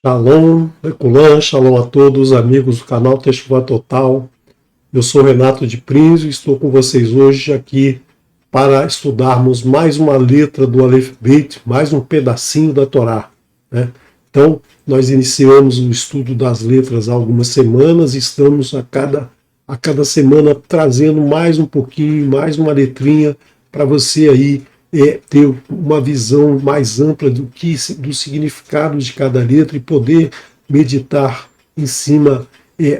Shalom, Leculan, shalom a todos, amigos do canal Teshuvah Total. Eu sou Renato de Prinzo e estou com vocês hoje aqui para estudarmos mais uma letra do Aleph Beit, mais um pedacinho da Torá, né? Então, nós iniciamos o estudo das letras há algumas semanas e estamos a cada semana trazendo mais um pouquinho, mais uma letrinha para você aí ter uma visão mais ampla do significado de cada letra e poder meditar em cima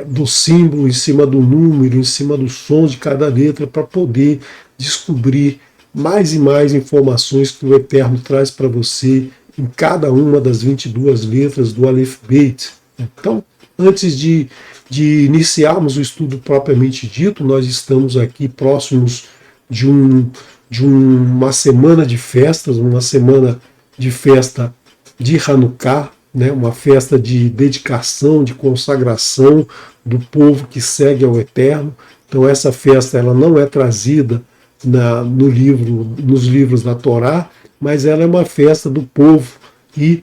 do símbolo, em cima do número, em cima do som de cada letra, para poder descobrir mais e mais informações que o Eterno traz para você em cada uma das 22 letras do Aleph Beit. Então, antes de iniciarmos o estudo propriamente dito, nós estamos aqui próximos de uma semana de festas, uma semana de festa de Hanukkah, né, uma festa de dedicação, de consagração do povo que segue ao Eterno. Então essa festa ela não é trazida nos livros da Torá, mas ela é uma festa do povo. E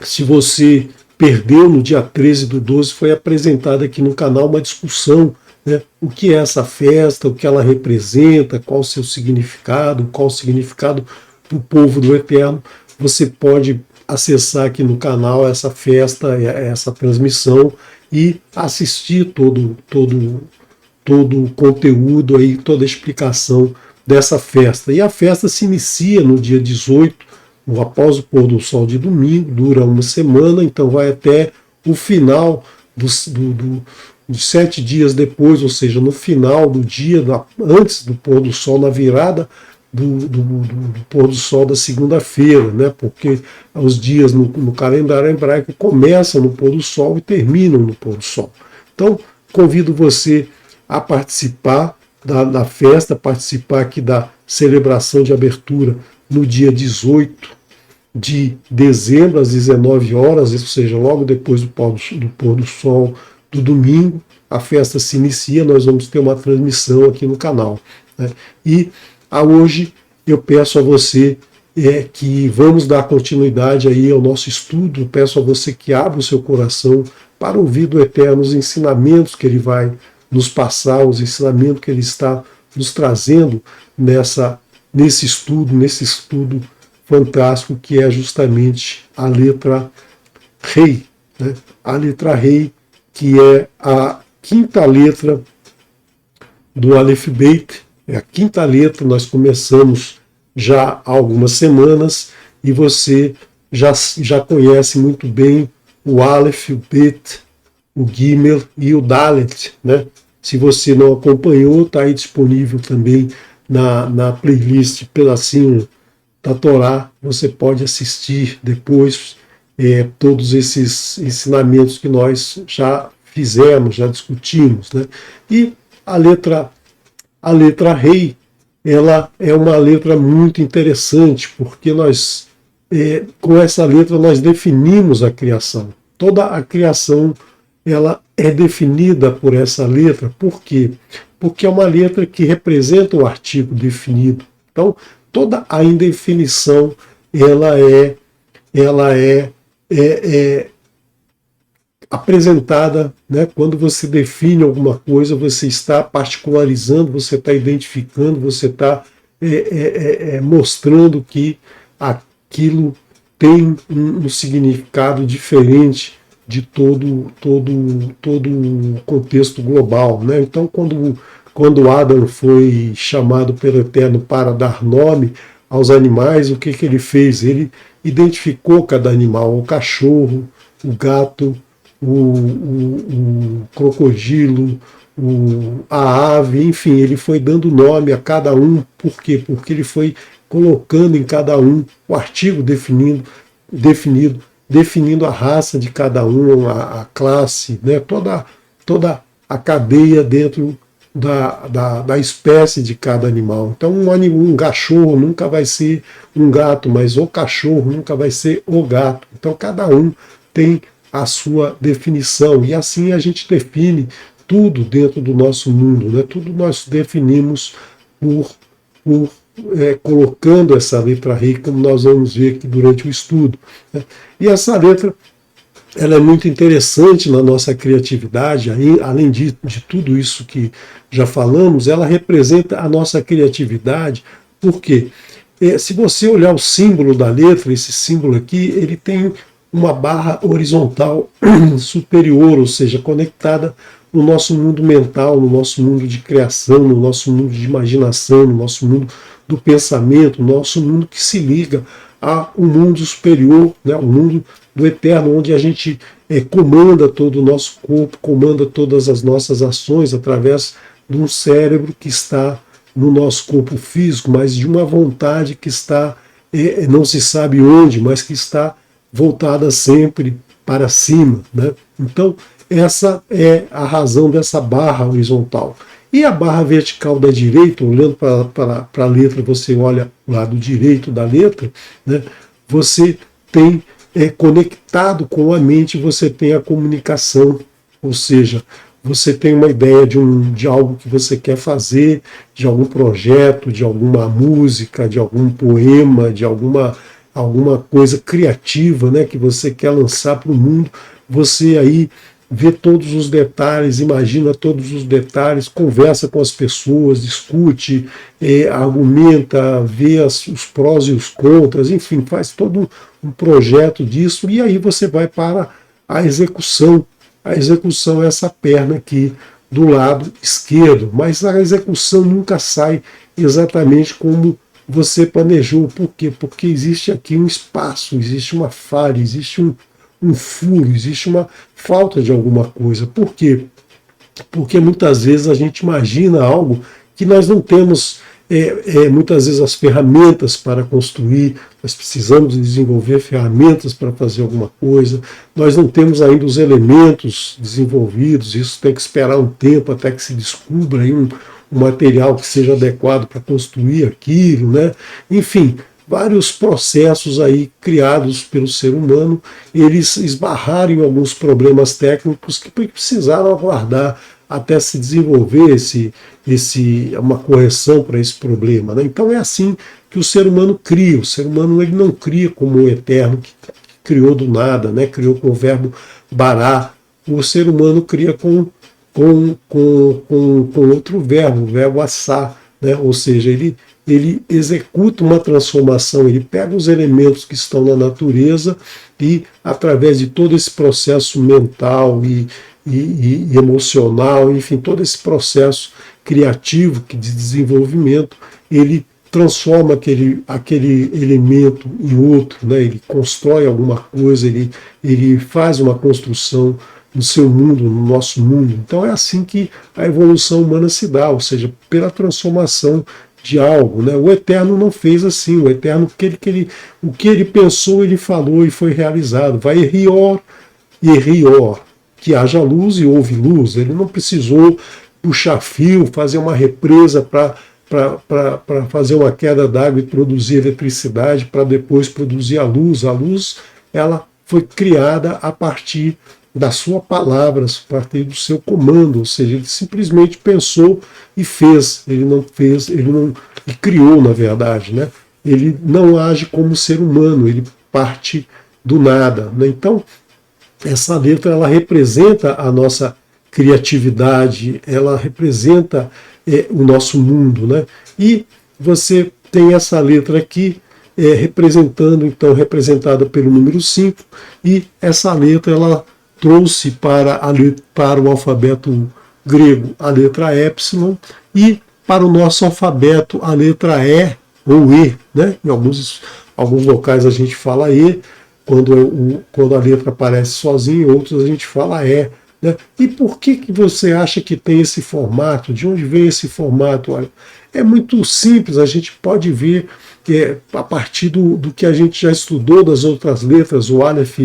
se você perdeu no dia 13/12, foi apresentada aqui no canal uma discussão, né, o que é essa festa, o que ela representa, qual o seu significado, qual o significado para o povo do Eterno. Você pode acessar aqui no canal essa festa, essa transmissão e assistir todo o conteúdo aí, toda a explicação dessa festa. E a festa se inicia no dia 18, após o pôr do sol de domingo, dura uma semana, então vai até o final dos 7 dias depois, ou seja, no final do dia, antes do pôr do sol, na virada do pôr do sol da segunda-feira, né? Porque os dias no calendário hebraico começam no pôr do sol e terminam no pôr do sol. Então, convido você a participar da festa, participar aqui da celebração de abertura no dia 18 de dezembro, às 19 horas, ou seja, logo depois do pôr do sol do domingo. A festa se inicia, nós vamos ter uma transmissão aqui no canal, né? E hoje eu peço a você que vamos dar continuidade aí ao nosso estudo, peço a você que abra o seu coração para ouvir do Eterno os ensinamentos que Ele vai nos passar, os ensinamentos que Ele está nos trazendo nesse estudo fantástico que é justamente a letra Rei, né? A letra Rei, que é a quinta letra do Aleph Beit, é a quinta letra. Nós começamos já há algumas semanas e você já conhece muito bem o Aleph, o Bet, o Gimel e o Dalet, né? Se você não acompanhou, está aí disponível também na playlist Pedacinho da Torá. Você pode assistir depois todos esses ensinamentos que nós já fizemos, já discutimos, né? E a letra Rei, ela é uma letra muito interessante, porque nós, com essa letra, nós definimos a criação. Toda a criação ela é definida por essa letra. Por quê? Porque é uma letra que representa o artigo definido. Então, toda a indefinição ela é apresentada, né? Quando você define alguma coisa, você está particularizando, você está identificando, você está mostrando que aquilo tem um significado diferente de todo o contexto global, né? Então, quando Adão foi chamado pelo Eterno para dar nome aos animais, o que ele fez? Ele identificou cada animal: o cachorro, o gato, o crocodilo, a ave, enfim, ele foi dando nome a cada um. Por quê? Porque ele foi colocando em cada um o artigo definido, definindo a raça de cada um, a classe, né? toda a cadeia dentro da espécie de cada animal. Então um cachorro nunca vai ser um gato, mas o cachorro nunca vai ser o gato. Então cada um tem a sua definição, e assim a gente define tudo dentro do nosso mundo, né? Tudo nós definimos colocando essa letra Rei, como nós vamos ver aqui durante o estudo, né? E essa letra ela é muito interessante na nossa criatividade, além de tudo isso que já falamos, ela representa a nossa criatividade, porque se você olhar o símbolo da letra, esse símbolo aqui, ele tem uma barra horizontal superior, ou seja, conectada no nosso mundo mental, no nosso mundo de criação, no nosso mundo de imaginação, no nosso mundo do pensamento, no nosso mundo que se liga a um mundo superior, né, o mundo do eterno, onde a gente comanda todo o nosso corpo, comanda todas as nossas ações através de um cérebro que está no nosso corpo físico, mas de uma vontade que está, não se sabe onde, mas que está voltada sempre para cima, né? Então, essa é a razão dessa barra horizontal. E a barra vertical da direita, olhando para a letra, você olha o lado direito da letra, né? Você tem conectado com a mente, você tem a comunicação, ou seja, você tem uma ideia de algo que você quer fazer, de algum projeto, de alguma música, de algum poema, de alguma coisa criativa, né, que você quer lançar para o mundo. Você aí vê todos os detalhes, imagina todos os detalhes, conversa com as pessoas, discute, argumenta, vê os prós e os contras, enfim, faz todo um projeto disso, e aí você vai para a execução. A execução é essa perna aqui do lado esquerdo, mas a execução nunca sai exatamente como você planejou. Por quê? Porque existe aqui um espaço, existe uma falha, existe um furo, existe uma falta de alguma coisa. Por quê? Porque muitas vezes a gente imagina algo que nós não temos muitas vezes as ferramentas para construir, nós precisamos desenvolver ferramentas para fazer alguma coisa, nós não temos ainda os elementos desenvolvidos, isso tem que esperar um tempo até que se descubra aí um material que seja adequado para construir aquilo, né? Enfim, vários processos aí criados pelo ser humano, eles esbarraram em alguns problemas técnicos que precisaram aguardar até se desenvolver uma correção para esse problema, né? Então é assim que o ser humano cria. O ser humano ele não cria como o eterno que criou do nada, né? Criou com o verbo bará. O ser humano cria com outro verbo, o verbo assá, né? Ou seja, ele executa uma transformação, ele pega os elementos que estão na natureza e, através de todo esse processo mental e emocional, enfim, todo esse processo criativo de desenvolvimento, ele transforma aquele elemento em outro, né? Ele constrói alguma coisa, ele faz uma construção no seu mundo, no nosso mundo. Então é assim que a evolução humana se dá, ou seja, pela transformação de algo, né? O Eterno não fez assim. O Eterno, o que ele pensou, ele falou e foi realizado. Vai rior e rior, que haja luz e houve luz. Ele não precisou puxar fio, fazer uma represa para fazer uma queda d'água e produzir eletricidade para depois produzir a luz. A luz, ela foi criada a partir da sua palavra, a partir do seu comando, ou seja, ele simplesmente pensou e fez. Ele não e criou, na verdade, né? Ele não age como ser humano, ele parte do nada, né? Então, essa letra ela representa a nossa criatividade, ela representa o nosso mundo, né? E você tem essa letra aqui representada pelo número 5, e essa letra ela trouxe para o alfabeto grego a letra épsilon, e para o nosso alfabeto a letra E ou E, né? Em alguns locais a gente fala E, quando a letra aparece sozinha, em outros a gente fala E, né? E por que você acha que tem esse formato? De onde vem esse formato? Olha, é muito simples, a gente pode ver a partir do que a gente já estudou das outras letras. O Aleph,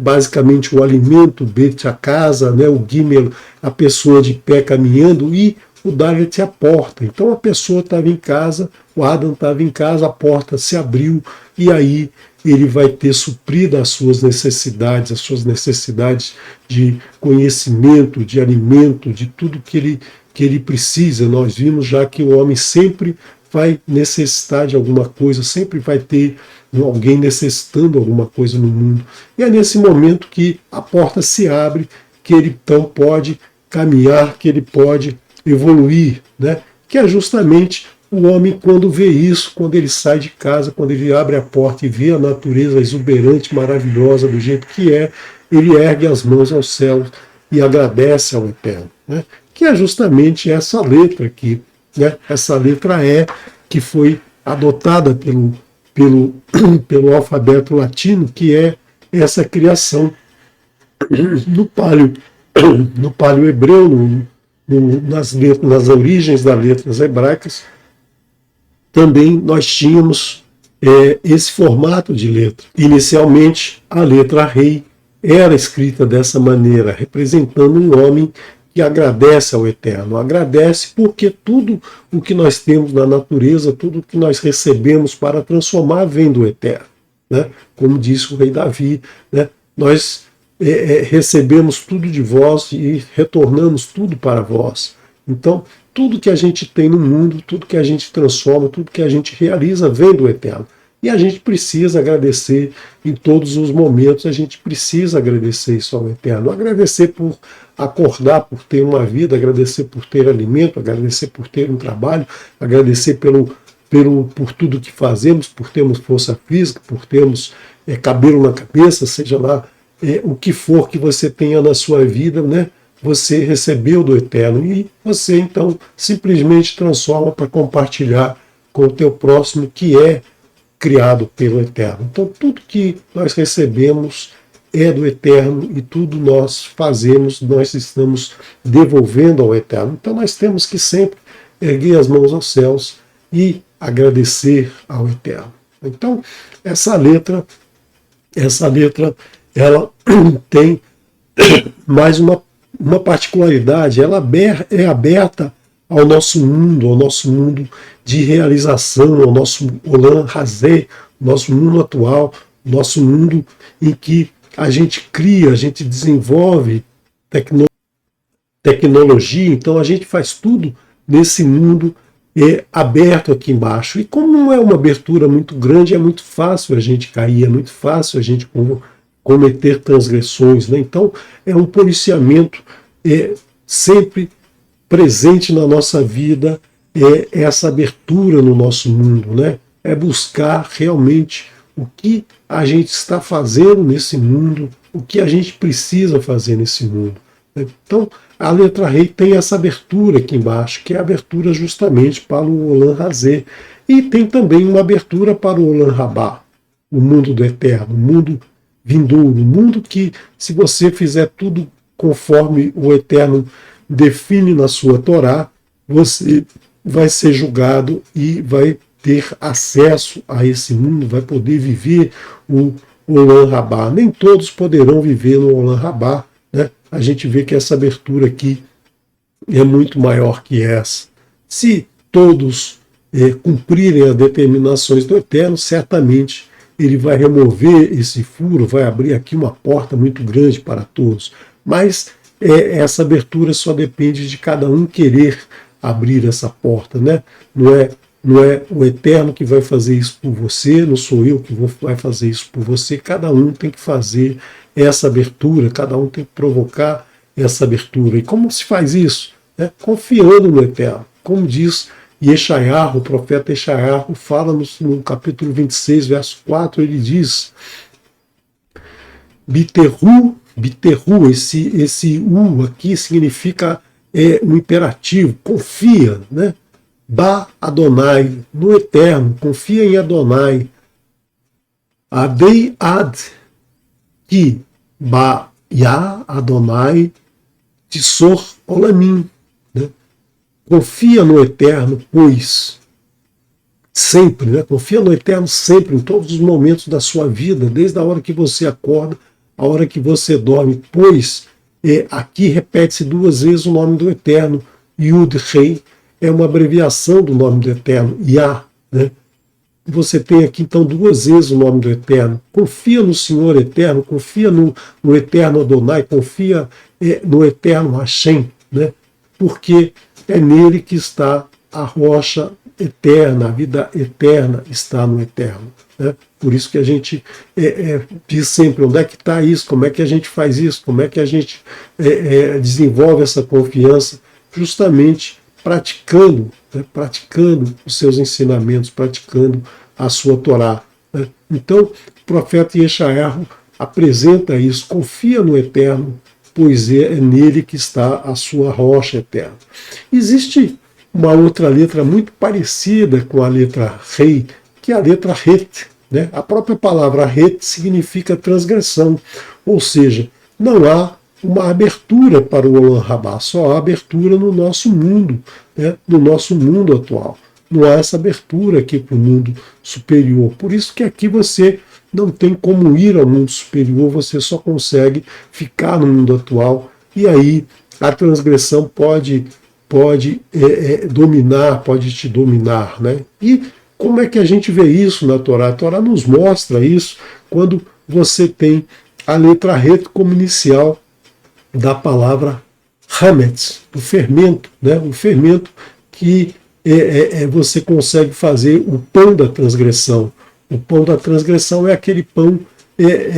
basicamente o alimento, o Bet, a casa, né? O Gimel, a pessoa de pé caminhando, e o Dalet, a porta. Então a pessoa estava em casa, o Adam estava em casa, a porta se abriu, e aí ele vai ter suprido as suas necessidades de conhecimento, de alimento, de tudo que ele precisa. Nós vimos já que o homem sempre vai necessitar de alguma coisa, sempre vai ter alguém necessitando alguma coisa no mundo. E é nesse momento que a porta se abre, que ele então pode caminhar, que ele pode evoluir, né? Que é justamente o homem, quando vê isso, quando ele sai de casa, quando ele abre a porta e vê a natureza exuberante, maravilhosa, do jeito que é, ele ergue as mãos aos céus e agradece ao Eterno, né? Que é justamente essa letra aqui, né? Essa letra E, que foi adotada pelo alfabeto latino, que é essa criação no palio, no palio hebreu, nas origens das letras hebraicas. Também nós tínhamos esse formato de letra. Inicialmente, a letra Rei era escrita dessa maneira, representando um homem que agradece ao Eterno. Agradece porque tudo o que nós temos na natureza, tudo o que nós recebemos para transformar, vem do Eterno, né? Como disse o rei Davi, né? Nós recebemos tudo de vós e retornamos tudo para vós. Então, tudo que a gente tem no mundo, tudo que a gente transforma, tudo que a gente realiza, vem do Eterno. E a gente precisa agradecer em todos os momentos, a gente precisa agradecer isso ao Eterno. Agradecer por acordar, por ter uma vida, agradecer por ter alimento, agradecer por ter um trabalho, agradecer por tudo que fazemos, por termos força física, por termos cabelo na cabeça, seja lá o que for que você tenha na sua vida, né? Você recebeu do Eterno e você então simplesmente transforma para compartilhar com o teu próximo, que é criado pelo Eterno. Então tudo que nós recebemos é do Eterno e tudo nós fazemos, nós estamos devolvendo ao Eterno. Então nós temos que sempre erguer as mãos aos céus e agradecer ao Eterno. Então essa letra ela tem mais uma particularidade, ela é aberta ao nosso mundo de realização, ao nosso Olam Hazé, nosso mundo atual, nosso mundo em que a gente cria, a gente desenvolve tecnologia, então a gente faz tudo nesse mundo aberto aqui embaixo. E como não é uma abertura muito grande, é muito fácil a gente cair, é muito fácil a gente cometer transgressões, né? Então é um policiamento sempre presente na nossa vida, essa abertura no nosso mundo, né? É buscar realmente o que a gente está fazendo nesse mundo, o que a gente precisa fazer nesse mundo. Então a letra Rei tem essa abertura aqui embaixo, que é a abertura justamente para o Olam Hazé, e tem também uma abertura para o Olam Rabá, o mundo do Eterno, o mundo vindouro, um mundo que, se você fizer tudo conforme o Eterno define na sua Torá, você vai ser julgado e vai ter acesso a esse mundo, vai poder viver o Olam Rabá. Nem todos poderão viver no Olam Rabá, né? A gente vê que essa abertura aqui é muito maior que essa. Se todos cumprirem as determinações do Eterno, certamente ele vai remover esse furo, vai abrir aqui uma porta muito grande para todos. Mas essa abertura só depende de cada um querer abrir essa porta, né? Não é o Eterno que vai fazer isso por você, não sou eu que vai fazer isso por você. Cada um tem que fazer essa abertura, cada um tem que provocar essa abertura. E como se faz isso? Confiando no Eterno. Como diz Yeshayahu, o profeta Yeshayahu fala no capítulo 26, verso 4, ele diz: Biterru, esse U aqui significa um imperativo, confia, né? Ba Adonai, no Eterno, confia em Adonai. Adei ad ki ba ya Adonai tisor olamim. Confia no Eterno, pois sempre, né? Confia no Eterno sempre, em todos os momentos da sua vida, desde a hora que você acorda, a hora que você dorme, pois aqui repete-se duas vezes o nome do Eterno. Yud Rei é uma abreviação do nome do Eterno, Yah, né? Você tem aqui então duas vezes o nome do Eterno. Confia no Senhor Eterno, confia no Eterno Adonai, confia no Eterno Hashem, né? Porque é nele que está a rocha eterna, a vida eterna está no eterno. Né? Por isso que a gente diz sempre onde é que está isso, como é que a gente faz isso, como é que a gente desenvolve essa confiança, justamente praticando, né? Praticando os seus ensinamentos, praticando a sua Torá. Né? Então, o profeta Yeshayahu apresenta isso, confia no eterno, pois é nele que está a sua rocha eterna. Existe uma outra letra muito parecida com a letra Rei, que é a letra Het. Né? A própria palavra Het significa transgressão, ou seja, não há uma abertura para o Olam Rabá, só há abertura no nosso mundo, né? No nosso mundo atual. Não há essa abertura aqui para o mundo superior. Por isso que aqui você não tem como ir ao mundo superior, você só consegue ficar no mundo atual, e aí a transgressão pode dominar, pode te dominar. Né? E como é que a gente vê isso na Torá? A Torá nos mostra isso quando você tem a letra Het como inicial da palavra Hametz, o fermento, né? O fermento que você consegue fazer o pão da transgressão. O pão da transgressão é aquele pão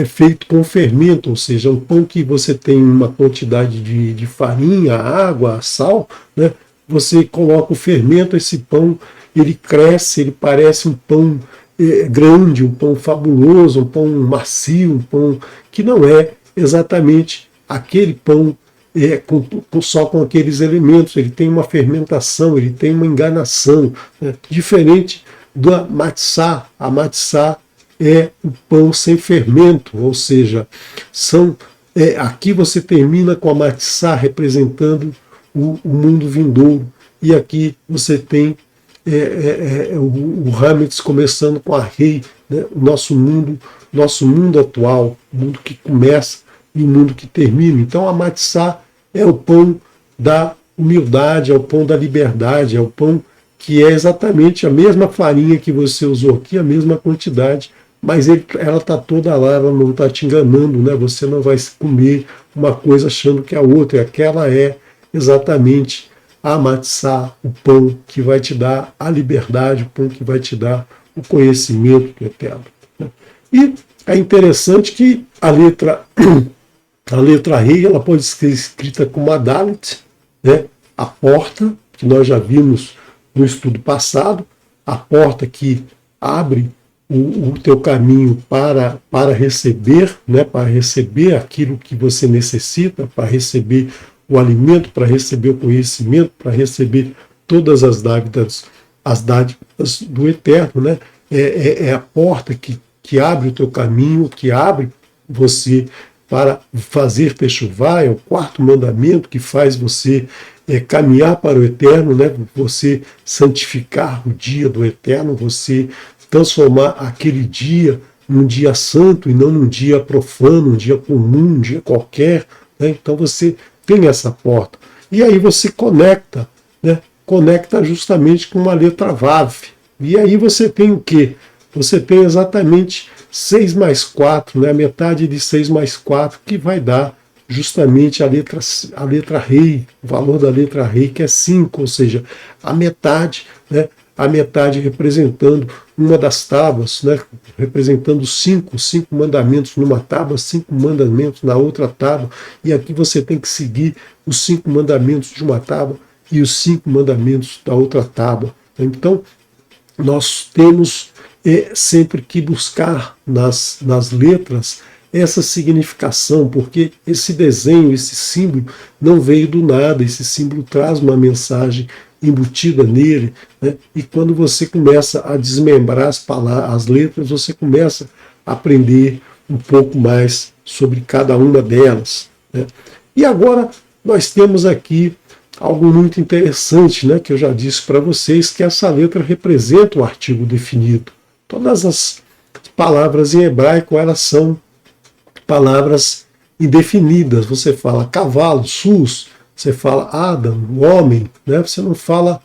feito com fermento, ou seja, um pão que você tem uma quantidade de farinha, água, sal, né? Você coloca o fermento, esse pão, ele cresce, ele parece um pão grande, um pão fabuloso, um pão macio, um pão que não é exatamente aquele pão só com aqueles elementos, ele tem uma fermentação, ele tem uma enganação, né? Diferente da matzá. A matzá é o pão sem fermento, ou seja, aqui você termina com a matzá representando o mundo vindouro, e aqui você tem o Hametz começando com a Rei, né? O nosso mundo atual, o mundo que começa e o mundo que termina. Então a matzá é o pão da humildade, é o pão da liberdade, é o pão que é exatamente a mesma farinha que você usou aqui, a mesma quantidade, mas ela está toda lá, ela não está te enganando, né? Você não vai comer uma coisa achando que é a outra, e aquela é exatamente a matzá, o pão que vai te dar a liberdade, o pão que vai te dar o conhecimento do eterno. Né? E é interessante que a letra Rei, ela pode ser escrita como Adalit, né? A porta, que nós já vimos no estudo passado, a porta que abre o teu caminho para receber, né? Para receber aquilo que você necessita, para receber o alimento, para receber o conhecimento, para receber todas as dádivas do Eterno. Né? É a porta que abre o teu caminho, que abre você para fazer techuvá, é o quarto mandamento que faz você caminhar para o Eterno, né? Você santificar o dia do Eterno, você transformar aquele dia num dia santo e não num dia profano, um dia comum, um dia qualquer. Né? Então você tem essa porta. E aí você conecta, né? Conecta justamente com uma letra Vav. E aí você tem o quê? Você tem exatamente 6 mais 4, né? A metade de 6 mais 4, que vai dar justamente a letra Rei, o valor da letra Rei, que é 5, ou seja, a metade, né? A metade representando uma das tábuas, né? Representando cinco mandamentos numa tábua, 5 mandamentos na outra tábua, e aqui você tem que seguir os 5 mandamentos de uma tábua e os 5 mandamentos da outra tábua. Então, nós temos sempre que buscar nas letras essa significação, porque esse desenho, esse símbolo, não veio do nada, esse símbolo traz uma mensagem embutida nele, né? E quando você começa a desmembrar as letras, você começa a aprender um pouco mais sobre cada uma delas. Né? E agora nós temos aqui algo muito interessante, né, que eu já disse para vocês, que essa letra representa o artigo definido. Todas as palavras em hebraico, elas são palavras indefinidas. Você fala cavalo, sus, você fala Adam, o homem, né? Você não fala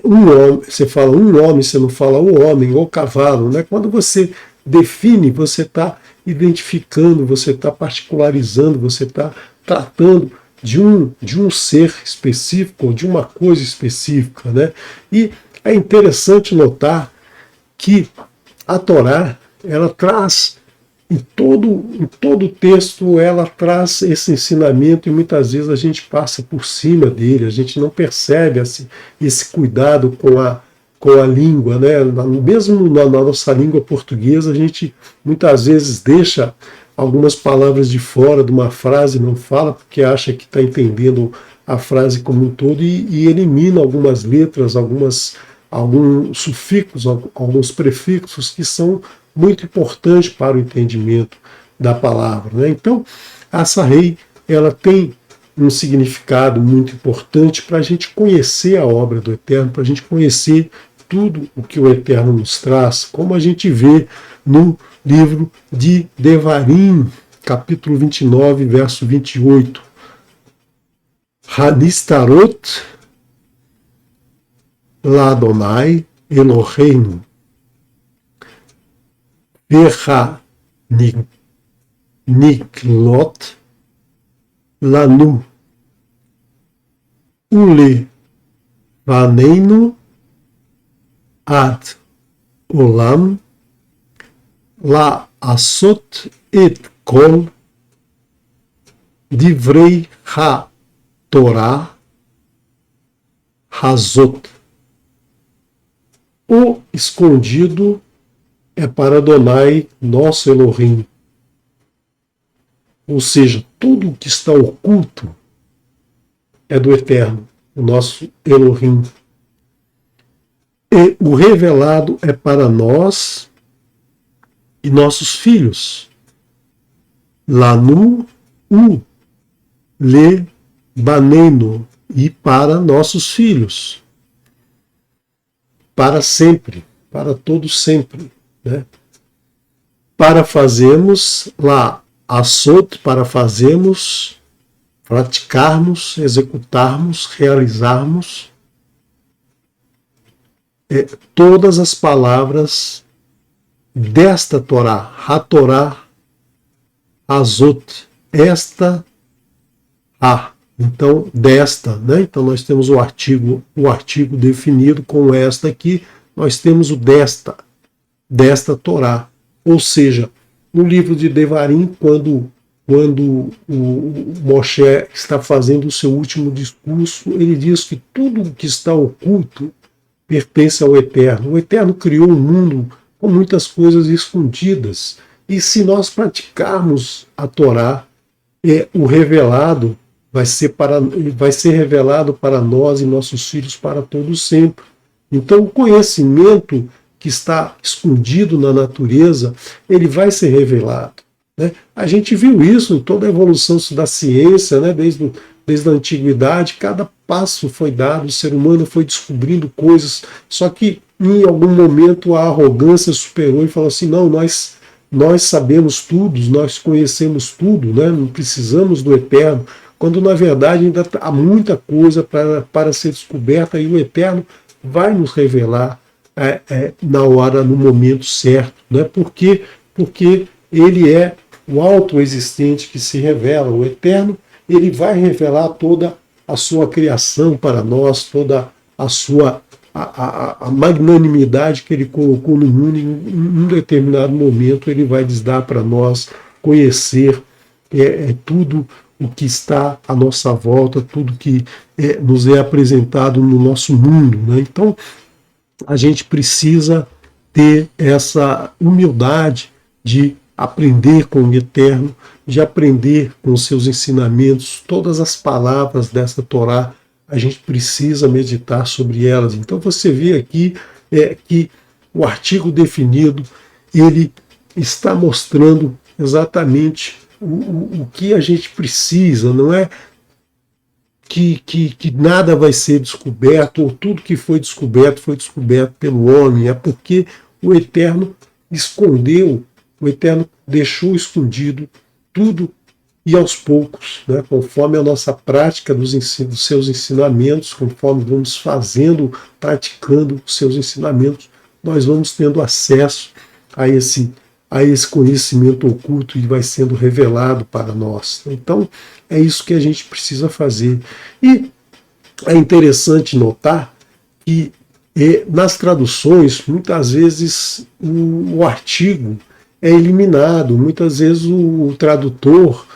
um homem, você fala um homem, você não fala o homem ou cavalo. Né? Quando você define, você está identificando, você está particularizando, você está tratando de um ser específico, ou de uma coisa específica, né? E é interessante notar que a Torá, ela traz, em todo o texto, ela traz esse ensinamento e muitas vezes a gente passa por cima dele, a gente não percebe esse cuidado com a língua, né? Mesmo na nossa língua portuguesa, a gente muitas vezes deixa algumas palavras de fora de uma frase, não fala porque acha que está entendendo a frase como um todo e elimina algumas letras, alguns sufixos, alguns prefixos que são muito importantes para o entendimento da palavra, né? Então, a Sarrei, ela tem um significado muito importante para a gente conhecer a obra do Eterno, para a gente conhecer tudo o que o Eterno nos traz, como a gente vê no livro de Devarim, capítulo 29, verso 28. Hanistarot Ladonai Eloheinu Verha Niklot Lanu Ule Vaneinu Ad Olam La Asot Et Kol Divrei Ha Torah Hazot. O escondido é para Adonai, nosso Elohim. Ou seja, tudo o que está oculto é do Eterno, o nosso Elohim. E o revelado é para nós e nossos filhos. Lanu u le baneno, e para nossos filhos. Para sempre, para todo sempre, né? Para fazermos lá assot, para fazermos, praticarmos, executarmos, realizarmos todas as palavras desta Torá, HaTorá Azot, esta a. Então, desta, né? Então nós temos o artigo definido com esta aqui, nós temos o desta Torá. Ou seja, no livro de Devarim, quando o Moshe está fazendo o seu último discurso, ele diz que tudo que está oculto pertence ao Eterno. O Eterno criou um mundo com muitas coisas escondidas. E se nós praticarmos a Torá, o revelado vai ser revelado para nós e nossos filhos para todo sempre. Então, o conhecimento que está escondido na natureza, ele vai ser revelado, né? A gente viu isso em toda a evolução da ciência, né? Desde a antiguidade, cada passo foi dado, o ser humano foi descobrindo coisas, só que em algum momento a arrogância superou e falou assim, não, nós sabemos tudo, nós conhecemos tudo, né? Não precisamos do Eterno, quando na verdade ainda há muita coisa para ser descoberta e o Eterno vai nos revelar na hora, no momento certo, né? Porque ele é o autoexistente que se revela, o Eterno, ele vai revelar toda a sua criação para nós, toda a sua a magnanimidade que ele colocou no mundo em um determinado momento, ele vai dar para nós conhecer tudo o que está à nossa volta, tudo que nos é apresentado no nosso mundo, né? Então, a gente precisa ter essa humildade de aprender com o Eterno, de aprender com os seus ensinamentos, todas as palavras dessa Torá, a gente precisa meditar sobre elas. Então você vê aqui que o artigo definido, ele está mostrando exatamente o que a gente precisa, não é que nada vai ser descoberto, ou tudo que foi descoberto pelo homem, é porque o Eterno escondeu, o Eterno deixou escondido tudo, e aos poucos, né, conforme a nossa prática dos seus ensinamentos, conforme vamos praticando os seus ensinamentos, nós vamos tendo acesso a a esse conhecimento oculto e vai sendo revelado para nós. Então, é isso que a gente precisa fazer. E é interessante notar que nas traduções, muitas vezes o artigo é eliminado, muitas vezes o tradutor,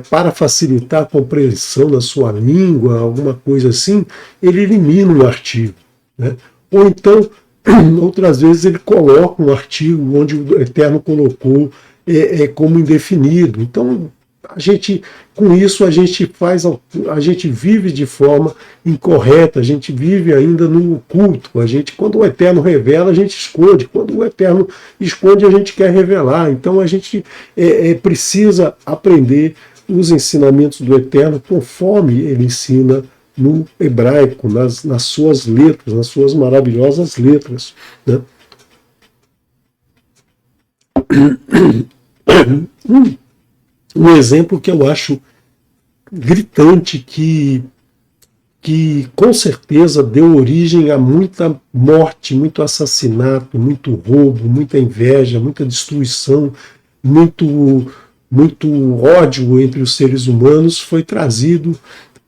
para facilitar a compreensão da sua língua, alguma coisa assim, ele elimina o artigo, né? Ou então, outras vezes ele coloca um artigo onde o Eterno colocou como indefinido. Então, com isso a gente vive de forma incorreta, a gente vive ainda no oculto. Quando o Eterno revela, a gente esconde. Quando o Eterno esconde, a gente quer revelar. Então a gente precisa aprender os ensinamentos do Eterno conforme ele ensina no hebraico, nas suas letras, nas suas maravilhosas letras, né? Um exemplo que eu acho gritante, que com certeza deu origem a muita morte, muito assassinato, muito roubo, muita inveja, muita destruição, muito ódio entre os seres humanos, foi trazido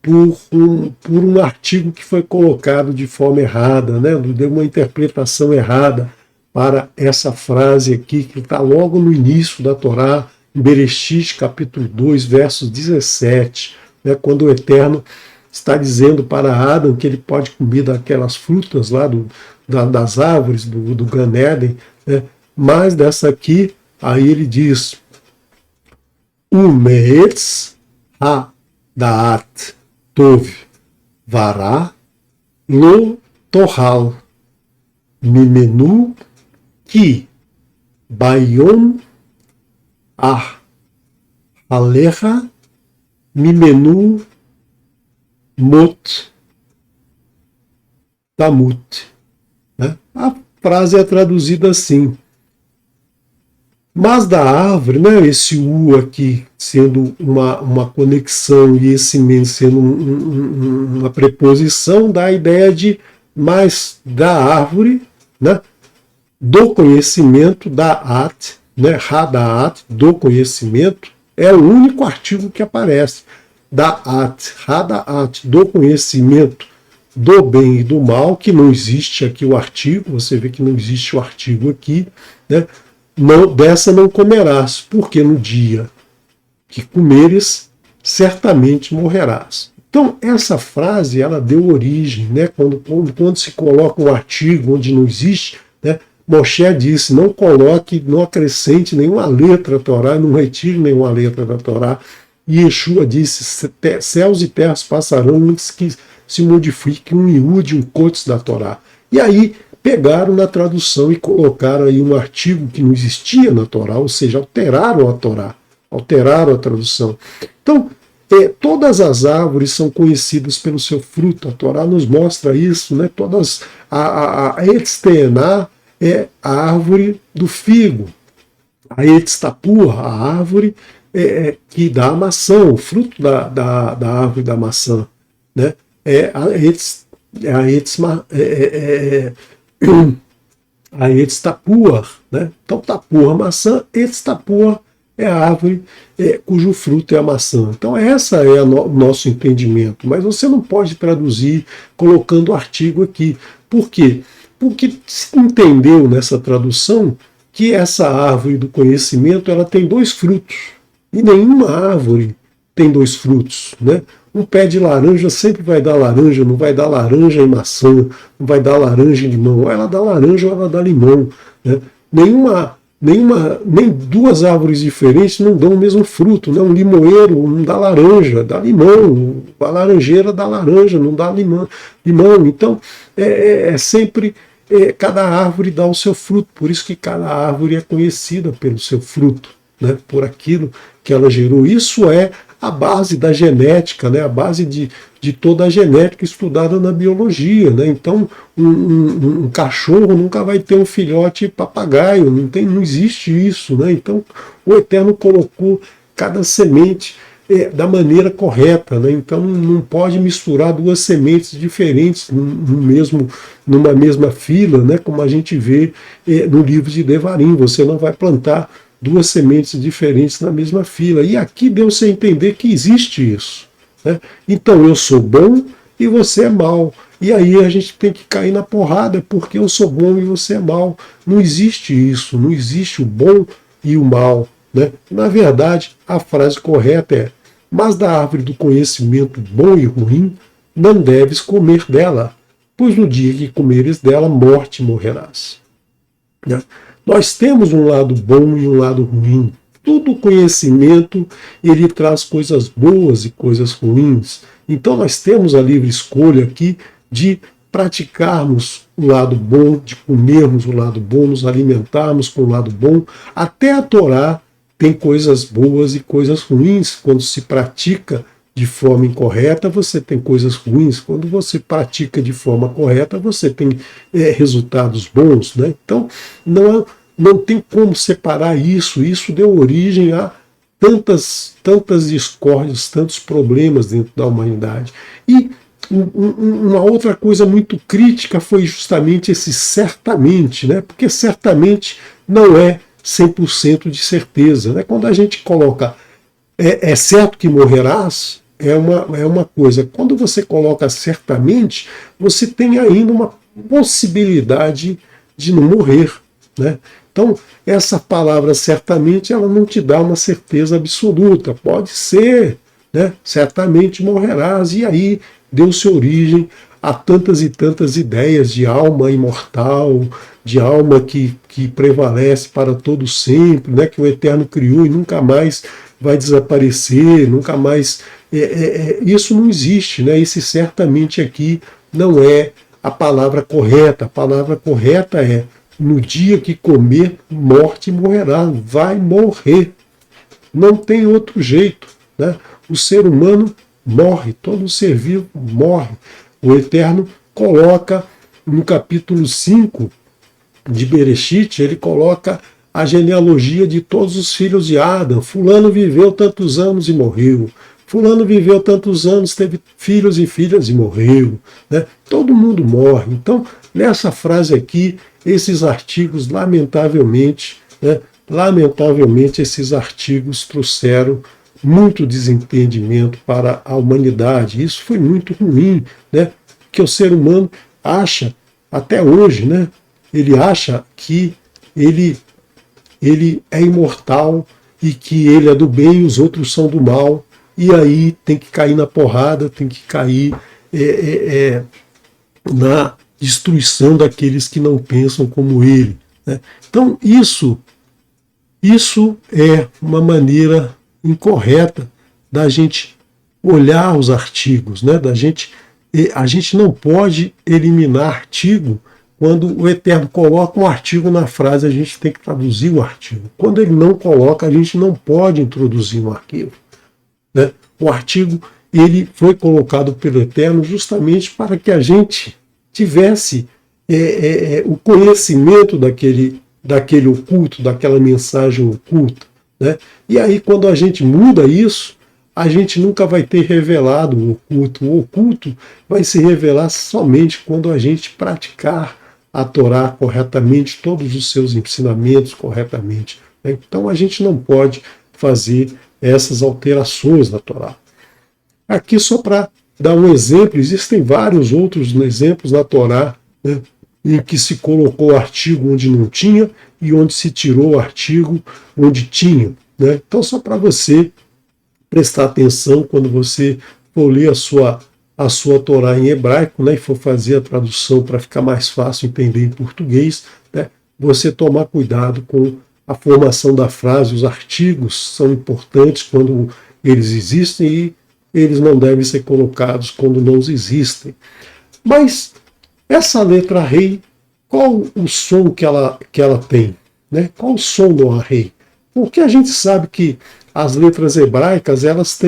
por um artigo que foi colocado de forma errada, né? Deu uma interpretação errada para essa frase aqui, que está logo no início da Torá, em Bereshit, capítulo 2, versos 17, né? Quando o Eterno está dizendo para Adão que ele pode comer daquelas frutas lá das árvores do Gan Eden, né? Mas dessa aqui, aí ele diz: Umeetz ha-daat tov vará lo tohal mimenu ki bayom alecha mimenu mot tamut. Né? A frase é traduzida assim: mas da árvore, né, esse U aqui sendo uma conexão e esse men sendo uma preposição, dá a ideia de mais da árvore, né, do conhecimento, da at, né, Hadaat, do conhecimento, é o único artigo que aparece. Da at, Hadaat, do conhecimento do bem e do mal, que não existe aqui o artigo, você vê que não existe o artigo aqui, né? Dessa não comerás, porque no dia que comeres, certamente morrerás. Então, essa frase, ela deu origem, né? Quando se coloca um artigo onde não existe, né? Moshe disse: não coloque, não acrescente nenhuma letra da Torá, não retire nenhuma letra da Torá. E Yeshua disse: céus e terras passarão, antes que se modifique um iúde, um cotes da Torá. E aí pegaram na tradução e colocaram aí um artigo que não existia na Torá, ou seja, alteraram a Torá, alteraram a tradução. Então, todas as árvores são conhecidas pelo seu fruto, a Torá nos mostra isso, né? A Etz Te'ená é a árvore do figo, a Etz Tapua, a árvore que dá a maçã, o fruto da árvore da maçã, né? A Etz Tapua, né? Então Tapua, maçã, Etz Tapua é a árvore cujo fruto é a maçã. Então essa é o nosso entendimento, mas você não pode traduzir colocando artigo aqui. Por quê? Porque se entendeu nessa tradução que essa árvore do conhecimento, ela tem dois frutos, e nenhuma árvore tem dois frutos, né? Um pé de laranja sempre vai dar laranja, não vai dar laranja e maçã, não vai dar laranja e limão. Ou ela dá laranja ou ela dá limão, né? Nem duas árvores diferentes não dão o mesmo fruto, né? Um limoeiro não dá laranja, dá limão. A laranjeira dá laranja, não dá limão. Então, sempre cada árvore dá o seu fruto. Por isso que cada árvore é conhecida pelo seu fruto, né? Por aquilo que ela gerou. Isso é a base da genética, né? A base de toda a genética estudada na biologia, né? Então, um cachorro nunca vai ter um filhote papagaio, não existe isso, né? Então, o Eterno colocou cada semente da maneira correta, né? Então não pode misturar duas sementes diferentes numa mesma fila, né? Como a gente vê no livro de Devarim. Você não vai plantar duas sementes diferentes na mesma fila. E aqui deu-se a entender que existe isso, né? Então eu sou bom e você é mau. E aí a gente tem que cair na porrada, porque eu sou bom e você é mau. Não existe isso, não existe o bom e o mal, né? Na verdade, a frase correta é: mas da árvore do conhecimento bom e ruim não deves comer dela, pois no dia que comeres dela, morte morrerás. Né? Nós temos um lado bom e um lado ruim. Todo conhecimento, ele traz coisas boas e coisas ruins. Então nós temos a livre escolha aqui de praticarmos o lado bom, de comermos o lado bom, nos alimentarmos com o lado bom. Até a Torá tem coisas boas e coisas ruins. Quando se pratica de forma incorreta, você tem coisas ruins. Quando você pratica de forma correta, você tem resultados bons, né? Então, não tem como separar isso. Isso deu origem a tantas discórdias, tantos problemas dentro da humanidade. E uma outra coisa muito crítica foi justamente esse certamente, né? Porque certamente não é 100% de certeza, né? Quando a gente coloca é certo que morrerás, é uma coisa. Quando você coloca certamente, você tem ainda uma possibilidade de não morrer, né? Então, essa palavra certamente, ela não te dá uma certeza absoluta. Pode ser, né? Certamente morrerás. E aí deu-se origem a tantas e tantas ideias de alma imortal, de alma que prevalece para todo sempre, né? Que o Eterno criou e nunca mais vai desaparecer, nunca mais... isso não existe, né? Esse certamente aqui não é a palavra correta. A palavra correta é: no dia que comer, morte morrerá, vai morrer. Não tem outro jeito, né? O ser humano morre, todo ser vivo morre. O Eterno coloca no capítulo 5 de Bereshit, ele coloca a genealogia de todos os filhos de Adão. Fulano viveu tantos anos e morreu. Fulano viveu tantos anos, teve filhos e filhas e morreu, né? Todo mundo morre. Então, nessa frase aqui, esses artigos, lamentavelmente, né, esses artigos trouxeram muito desentendimento para a humanidade. Isso foi muito ruim, né? Que o ser humano acha, até hoje, né? Ele acha que ele é imortal e que ele é do bem e os outros são do mal. E aí tem que cair na porrada, tem que cair na destruição daqueles que não pensam como ele, né? Então isso é uma maneira incorreta da gente olhar os artigos, né? A gente não pode eliminar artigo. Quando o Eterno coloca um artigo na frase, a gente tem que traduzir o artigo. Quando ele não coloca, a gente não pode introduzir um arquivo, né? O artigo, ele foi colocado pelo Eterno justamente para que a gente tivesse o conhecimento daquele oculto, daquela mensagem oculta, né? E aí, quando a gente muda isso, a gente nunca vai ter revelado o oculto. O oculto vai se revelar somente quando a gente praticar a Torá corretamente, todos os seus ensinamentos corretamente, né? Então a gente não pode fazer essas alterações na Torá. Aqui só para dar um exemplo, existem vários outros exemplos na Torá, né, em que se colocou o artigo onde não tinha e onde se tirou o artigo onde tinha, né? Então só para você prestar atenção quando você for ler a sua Torá em hebraico, né, e for fazer a tradução para ficar mais fácil entender em português, né, você tomar cuidado com a formação da frase. Os artigos são importantes quando eles existem e eles não devem ser colocados quando não existem. Mas essa letra rei, qual o som que ela tem, né? Qual o som do rei? Porque a gente sabe que as letras hebraicas elas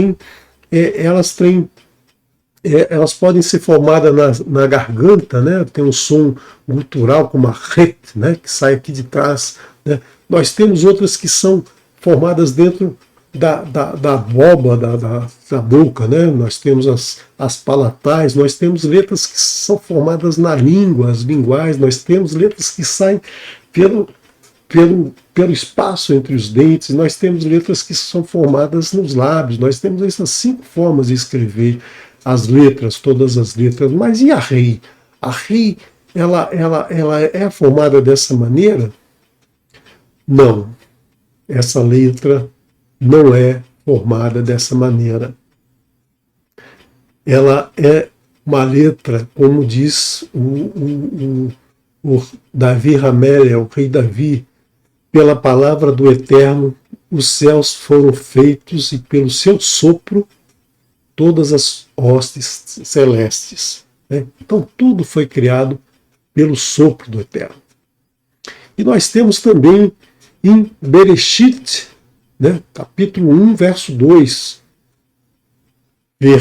podem ser formadas na garganta, né? Tem um som gutural como a ret, né? Que sai aqui de trás, né? Nós temos outras que são formadas dentro da abóbora da boca, né? Nós temos as palatais, nós temos letras que são formadas na língua, as linguais, nós temos letras que saem pelo espaço entre os dentes, nós temos letras que são formadas nos lábios, nós temos essas 5 formas de escrever as letras, todas as letras. Mas e a rei? A rei, ela é formada dessa maneira? Não. Essa letra não é formada dessa maneira. Ela é uma letra, como diz o Davi Hamelea, o rei Davi, pela palavra do Eterno, os céus foram feitos e pelo seu sopro todas as hostes celestes. Né? Então tudo foi criado pelo sopro do Eterno. E nós temos também em Bereshit, né, capítulo 1, verso 2,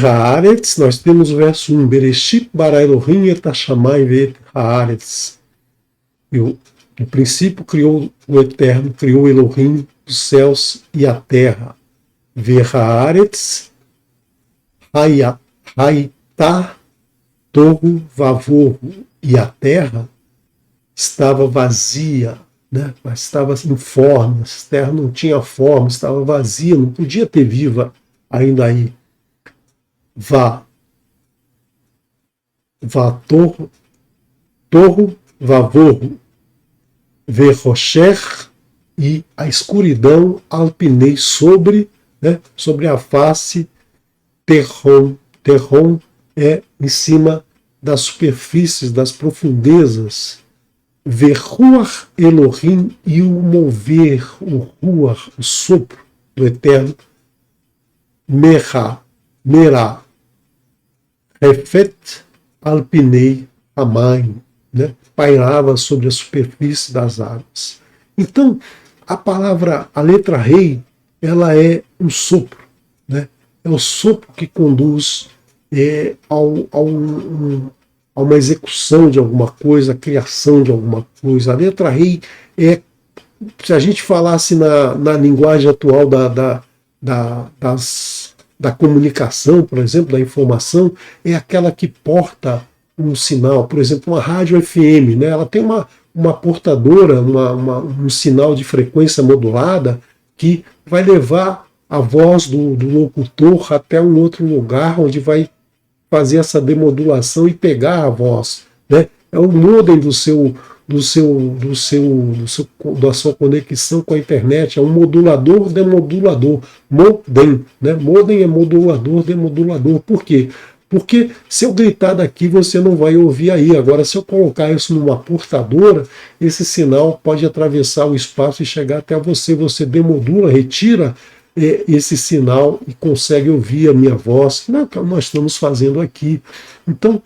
Haaretz, nós temos o verso 1, Bereshit bara Elohim et hashamayim ve'et haaretz. No princípio criou o Eterno, criou Elohim os céus e a terra. Haaretz hayta tohu vavohu, e a terra estava vazia, né? Mas estava informe, a terra não tinha forma, estava vazia, não podia ter viva ainda aí. Torro vavohu, verrocher, e a escuridão alpinei sobre, né, sobre a face, terron. Terron é em cima das superfícies, das profundezas. Verruach Elohim, e o mover, o ruach, o sopro do Eterno, merá, refet alpinei amaim, né? Pairava sobre a superfície das águas. Então, a letra rei, ela é um sopro, né? É o sopro que conduz a uma execução de alguma coisa, a criação de alguma coisa. A letra rei é, se a gente falasse na linguagem atual da comunicação, por exemplo, da informação, é aquela que porta um sinal. Por exemplo, uma rádio FM, né? Ela tem uma portadora, um sinal de frequência modulada que vai levar a voz do locutor até um outro lugar onde vai fazer essa demodulação e pegar a voz, né? É o modem da sua conexão com a internet, é um modulador, demodulador, modem, né? Modem é modulador, demodulador. Por quê? Porque se eu gritar daqui, você não vai ouvir aí. Agora, se eu colocar isso numa portadora, esse sinal pode atravessar o espaço e chegar até você. Você demodula, retira esse sinal e consegue ouvir a minha voz, que nós estamos fazendo aqui. Então,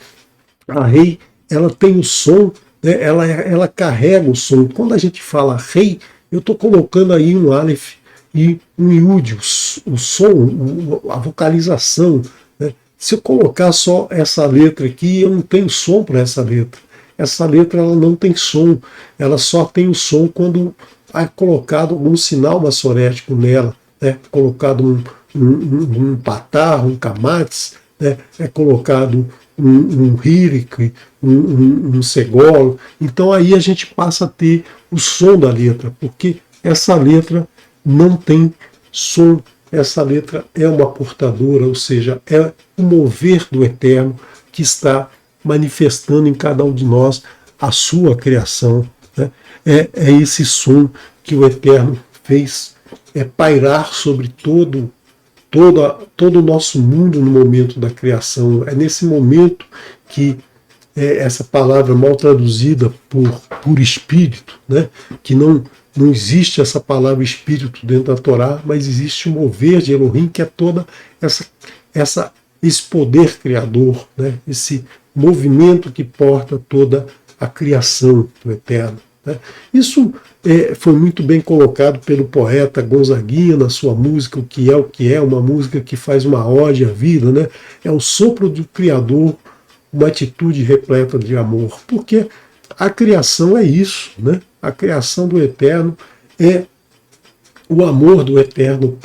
a rei, ela tem o som, né, ela carrega o som. Quando a gente fala rei, eu estou colocando aí um aleph e um iud, o som, a vocalização. Né? Se eu colocar só essa letra aqui, eu não tenho som para essa letra. Essa letra ela não tem som, ela só tem o som quando é colocado algum sinal massorético nela. É colocado um patar, um kamatz, né? É colocado um hirik, um segolo. Então aí a gente passa a ter o som da letra, porque essa letra não tem som. Essa letra é uma portadora, ou seja, é o mover do Eterno que está manifestando em cada um de nós a sua criação. Né? É esse som que o Eterno fez pairar sobre todo o nosso mundo no momento da criação. É nesse momento que essa palavra mal traduzida por espírito, né? Que não existe essa palavra espírito dentro da Torá, mas existe o mover de Elohim, que é toda esse poder criador, né? Esse movimento que porta toda a criação do Eterno. Né? Isso foi muito bem colocado pelo poeta Gonzaguinha na sua música O Que É, uma música que faz uma ode à vida. Né? É o sopro do Criador, uma atitude repleta de amor, porque a criação é isso. Né? A criação do Eterno é o amor do Eterno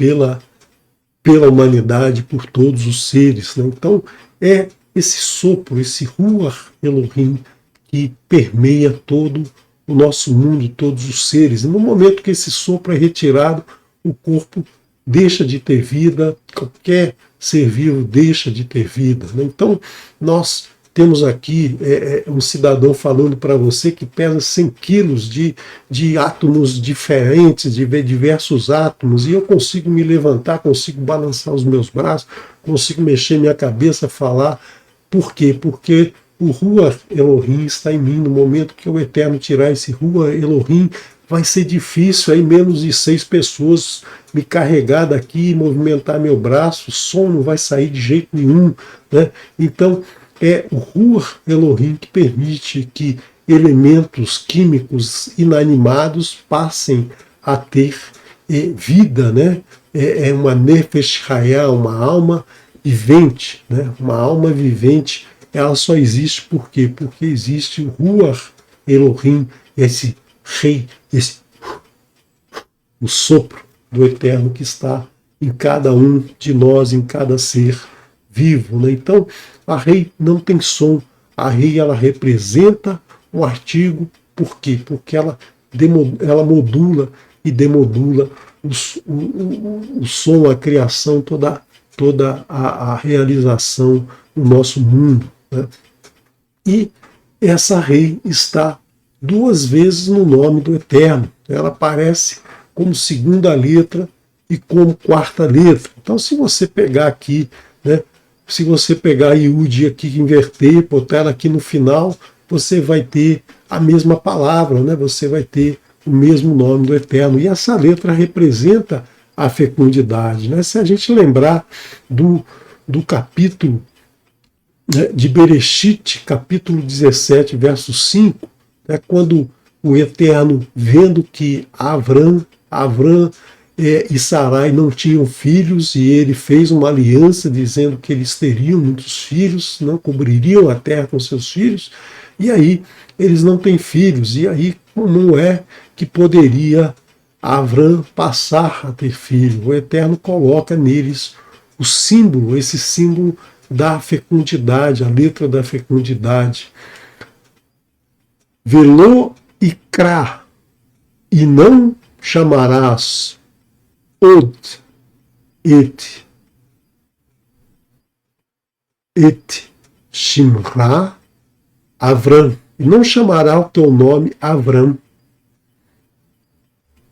pela humanidade, por todos os seres, né? Então é esse sopro, esse Ruach Elohim que permeia todo o nosso mundo, todos os seres. E no momento que esse sopro é retirado, o corpo deixa de ter vida, qualquer ser vivo deixa de ter vida, né? Então nós temos aqui um cidadão falando para você que pesa 100 quilos de átomos diferentes, de diversos átomos, e eu consigo me levantar, consigo balançar os meus braços, consigo mexer minha cabeça, falar. Por quê? Porque o Ruach Elohim está em mim. No momento que o Eterno tirar esse Ruach Elohim, vai ser difícil aí menos de 6 pessoas me carregar daqui e movimentar meu braço, o som não vai sair de jeito nenhum, né? Então é o Ruach Elohim que permite que elementos químicos inanimados passem a ter vida, né? É uma Nefesh Hayah, uma alma vivente, né? Uma alma vivente. Ela só existe por quê? Porque existe o Ruach Elohim, esse rei, o sopro do Eterno que está em cada um de nós, em cada ser vivo, né? Então, a rei não tem som. A rei, ela representa um artigo. Por quê? Porque ela modula e demodula o som, a criação, toda a realização do nosso mundo, né? E essa rei está 2 vezes no nome do Eterno. Ela aparece como segunda letra e como quarta letra. Então, se você pegar aqui, né, se você pegar a Yud aqui, inverter, botar ela aqui no final, você vai ter a mesma palavra, né? Você vai ter o mesmo nome do Eterno. E essa letra representa a fecundidade, né? Se a gente lembrar do capítulo, né, de Bereshit, capítulo 17, verso 5, né, quando o Eterno, vendo que Avram e Sarai não tinham filhos, e ele fez uma aliança dizendo que eles teriam muitos filhos, não cobririam a terra com seus filhos, e aí eles não têm filhos, e aí como é que poderia Avram passar a ter filho? O Eterno coloca neles o símbolo, esse símbolo da fecundidade, a letra da fecundidade. Velô ikra, e não chamarás Od et Shimra Avram, e não chamará o teu nome Avram,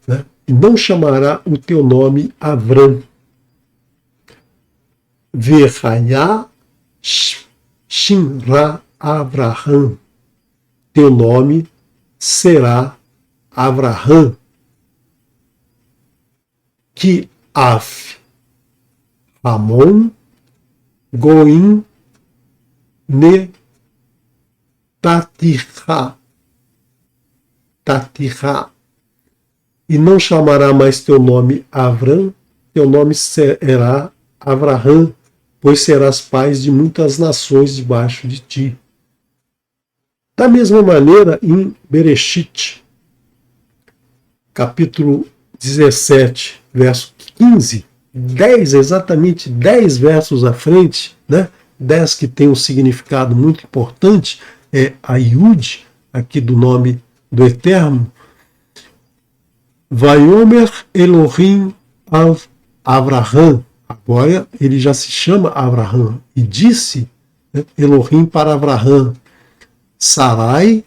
né? E não chamará o teu nome Avram. Verraiá Shimra Avraham, teu nome será Avraham. Que Af Ramon Goim Ne Tatira, e não chamará mais teu nome Avram, teu nome será Avraham, pois serás pai de muitas nações debaixo de ti. Da mesma maneira, em Bereshit, capítulo 17, verso 15, 10, exatamente 10 versos à frente, né? 10 que tem um significado muito importante, é a Yud, aqui do nome do Eterno. Vaiomer Elohim av Avraham, agora ele já se chama Avraham, e disse, né, Elohim para Avraham, Sarai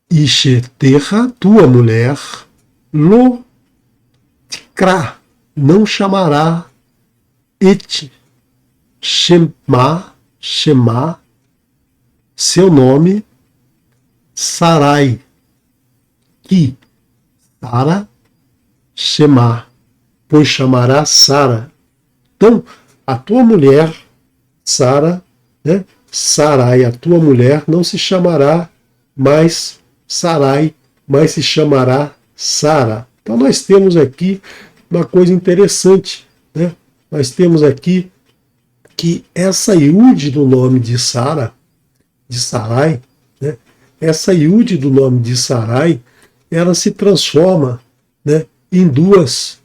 Isheterra, tua mulher, Lo Tikra, não chamará, Et Shema, seu nome, Sarai, que Sara Shema, pois chamará Sara. Então, a tua mulher, Sara, né? Sarai, a tua mulher, não se chamará mais Sarai, mas se chamará Sara. Então nós temos aqui uma coisa interessante, né? Nós temos aqui que essa Yud do nome de Sara, de Sarai, né? Essa Yud do nome de Sarai, ela se transforma, né, em duas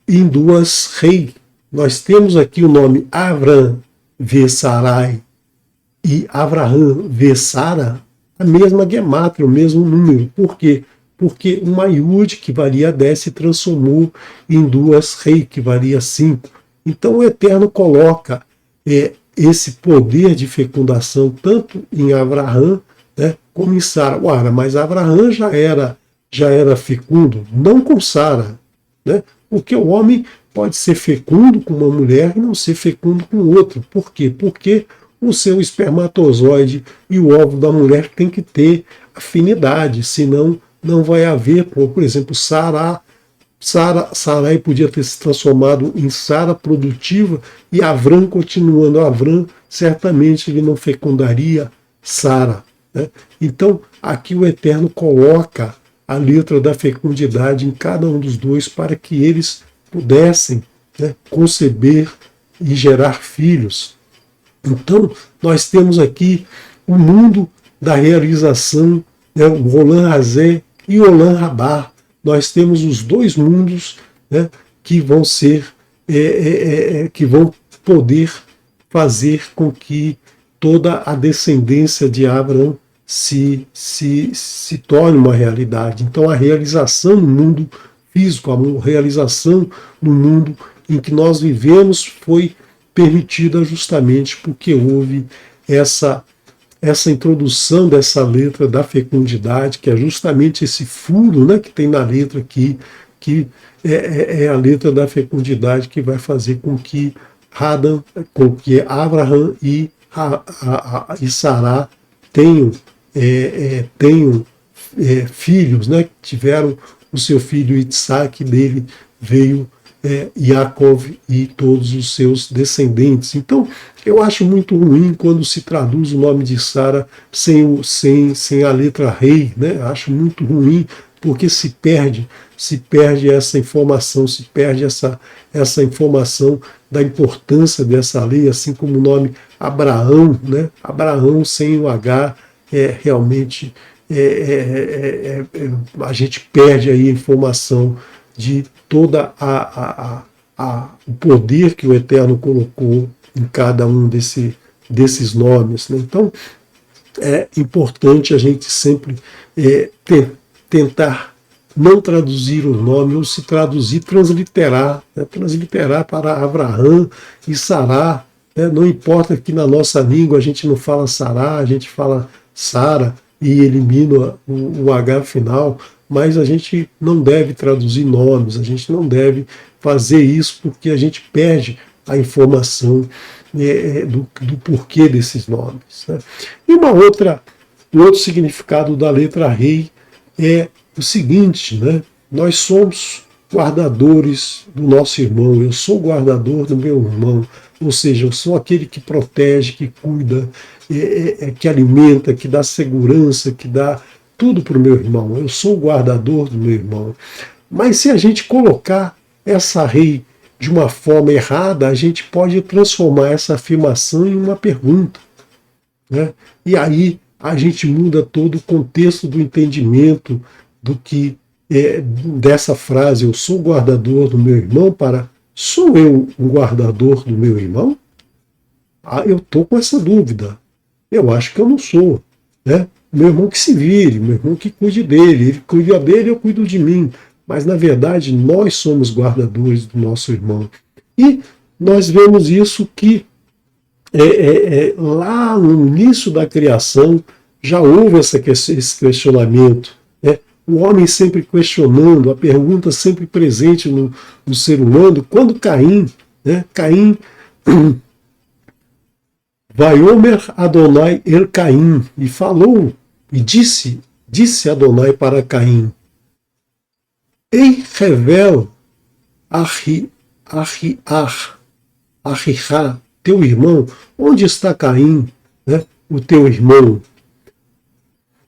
em duas rei. Nós temos aqui o nome Avram ve Sarai e Avraham ve Sara, a mesma gemátria, o mesmo número. Por quê? Porque uma Yud, que valia 10, se transformou em duas rei, que valia 5. Então o Eterno coloca esse poder de fecundação tanto em Avraham, né, como em Sara. Ora, mas Avraham já era fecundo, não com Sara, né? Porque o homem pode ser fecundo com uma mulher e não ser fecundo com outra. Por quê? Porque o seu espermatozoide e o óvulo da mulher tem que ter afinidade, senão não vai haver, por exemplo, Sarai podia ter se transformado em Sara produtiva e Avram continuando Avram, certamente ele não fecundaria Sara, né? Então, aqui o Eterno coloca a letra da fecundidade em cada um dos dois para que eles pudessem, né, conceber e gerar filhos. Então, nós temos aqui o mundo da realização, né, o Olam Hazé e o Olam Rabá. Nós temos os dois mundos, né, que vão ser, que vão poder fazer com que toda a descendência de Abraão se torne uma realidade. Então, a realização no mundo físico, a realização no mundo em que nós vivemos foi permitida justamente porque houve essa introdução dessa letra da fecundidade, que é justamente esse furo, né, que tem na letra aqui, que é a letra da fecundidade que vai fazer com que Abraham e Sará tenham filhos, né, que tiveram o seu filho Isaac, dele veio Yaakov e todos os seus descendentes. Então, eu acho muito ruim quando se traduz o nome de Sara sem a letra rei, né? Acho muito ruim, porque se perde essa informação, se perde essa informação da importância dessa lei, assim como o nome Abraão, né? Abraão sem o H realmente a gente perde aí a informação de toda o poder que o Eterno colocou em cada um desses nomes, né? Então, é importante a gente sempre tentar não traduzir o nome, ou se traduzir, transliterar, né? Transliterar para Avraham e Sará, né? Não importa que na nossa língua a gente não fala Sará, a gente fala Sara e elimina o H final, mas a gente não deve traduzir nomes, a gente não deve fazer isso porque a gente perde a informação do porquê desses nomes, né? E um outro significado da letra rei é o seguinte, né? Nós somos guardadores do nosso irmão, eu sou guardador do meu irmão, ou seja, eu sou aquele que protege, que cuida, que alimenta, que dá segurança, que dá tudo para o meu irmão, eu sou o guardador do meu irmão. Mas se a gente colocar essa rei de uma forma errada, a gente pode transformar essa afirmação em uma pergunta, né? E aí a gente muda todo o contexto do entendimento do que dessa frase, eu sou o guardador do meu irmão, para sou eu o guardador do meu irmão? Eu estou com essa dúvida. Eu acho que eu não sou, né? Meu irmão que se vire, meu irmão que cuide dele, ele cuida dele, eu cuido de mim. Mas, na verdade, nós somos guardadores do nosso irmão. E nós vemos isso que lá no início da criação já houve esse questionamento, né? O homem sempre questionando, a pergunta sempre presente no ser humano. Quando Caim, né? Caim Vaiomer Adonai el Caim, e falou, e disse Adonai para Caim, Ei revel Ahihá, teu irmão, onde está Caim, né, o teu irmão?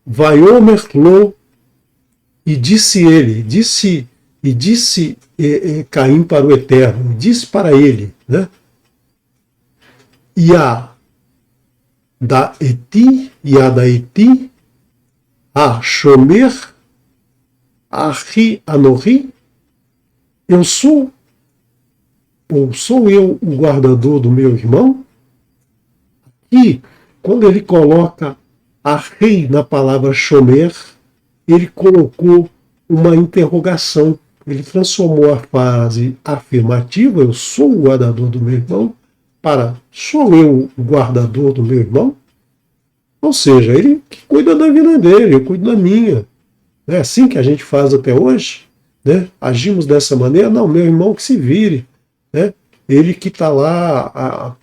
Vaiomer lo, e disse ele, disse Caim para o Eterno, disse para ele, né, Ia da Eti, a Shomer, Ahi Anori, eu sou ou sou eu o guardador do meu irmão? E quando ele coloca a rei na palavra shomer, ele colocou uma interrogação. Ele transformou a frase afirmativa, eu sou o guardador do meu irmão, para sou eu o guardador do meu irmão? Ou seja, ele que cuida da vida dele, eu cuido da minha. Não é assim que a gente faz até hoje? Né? Agimos dessa maneira? Não, meu irmão que se vire. Né? Ele que está lá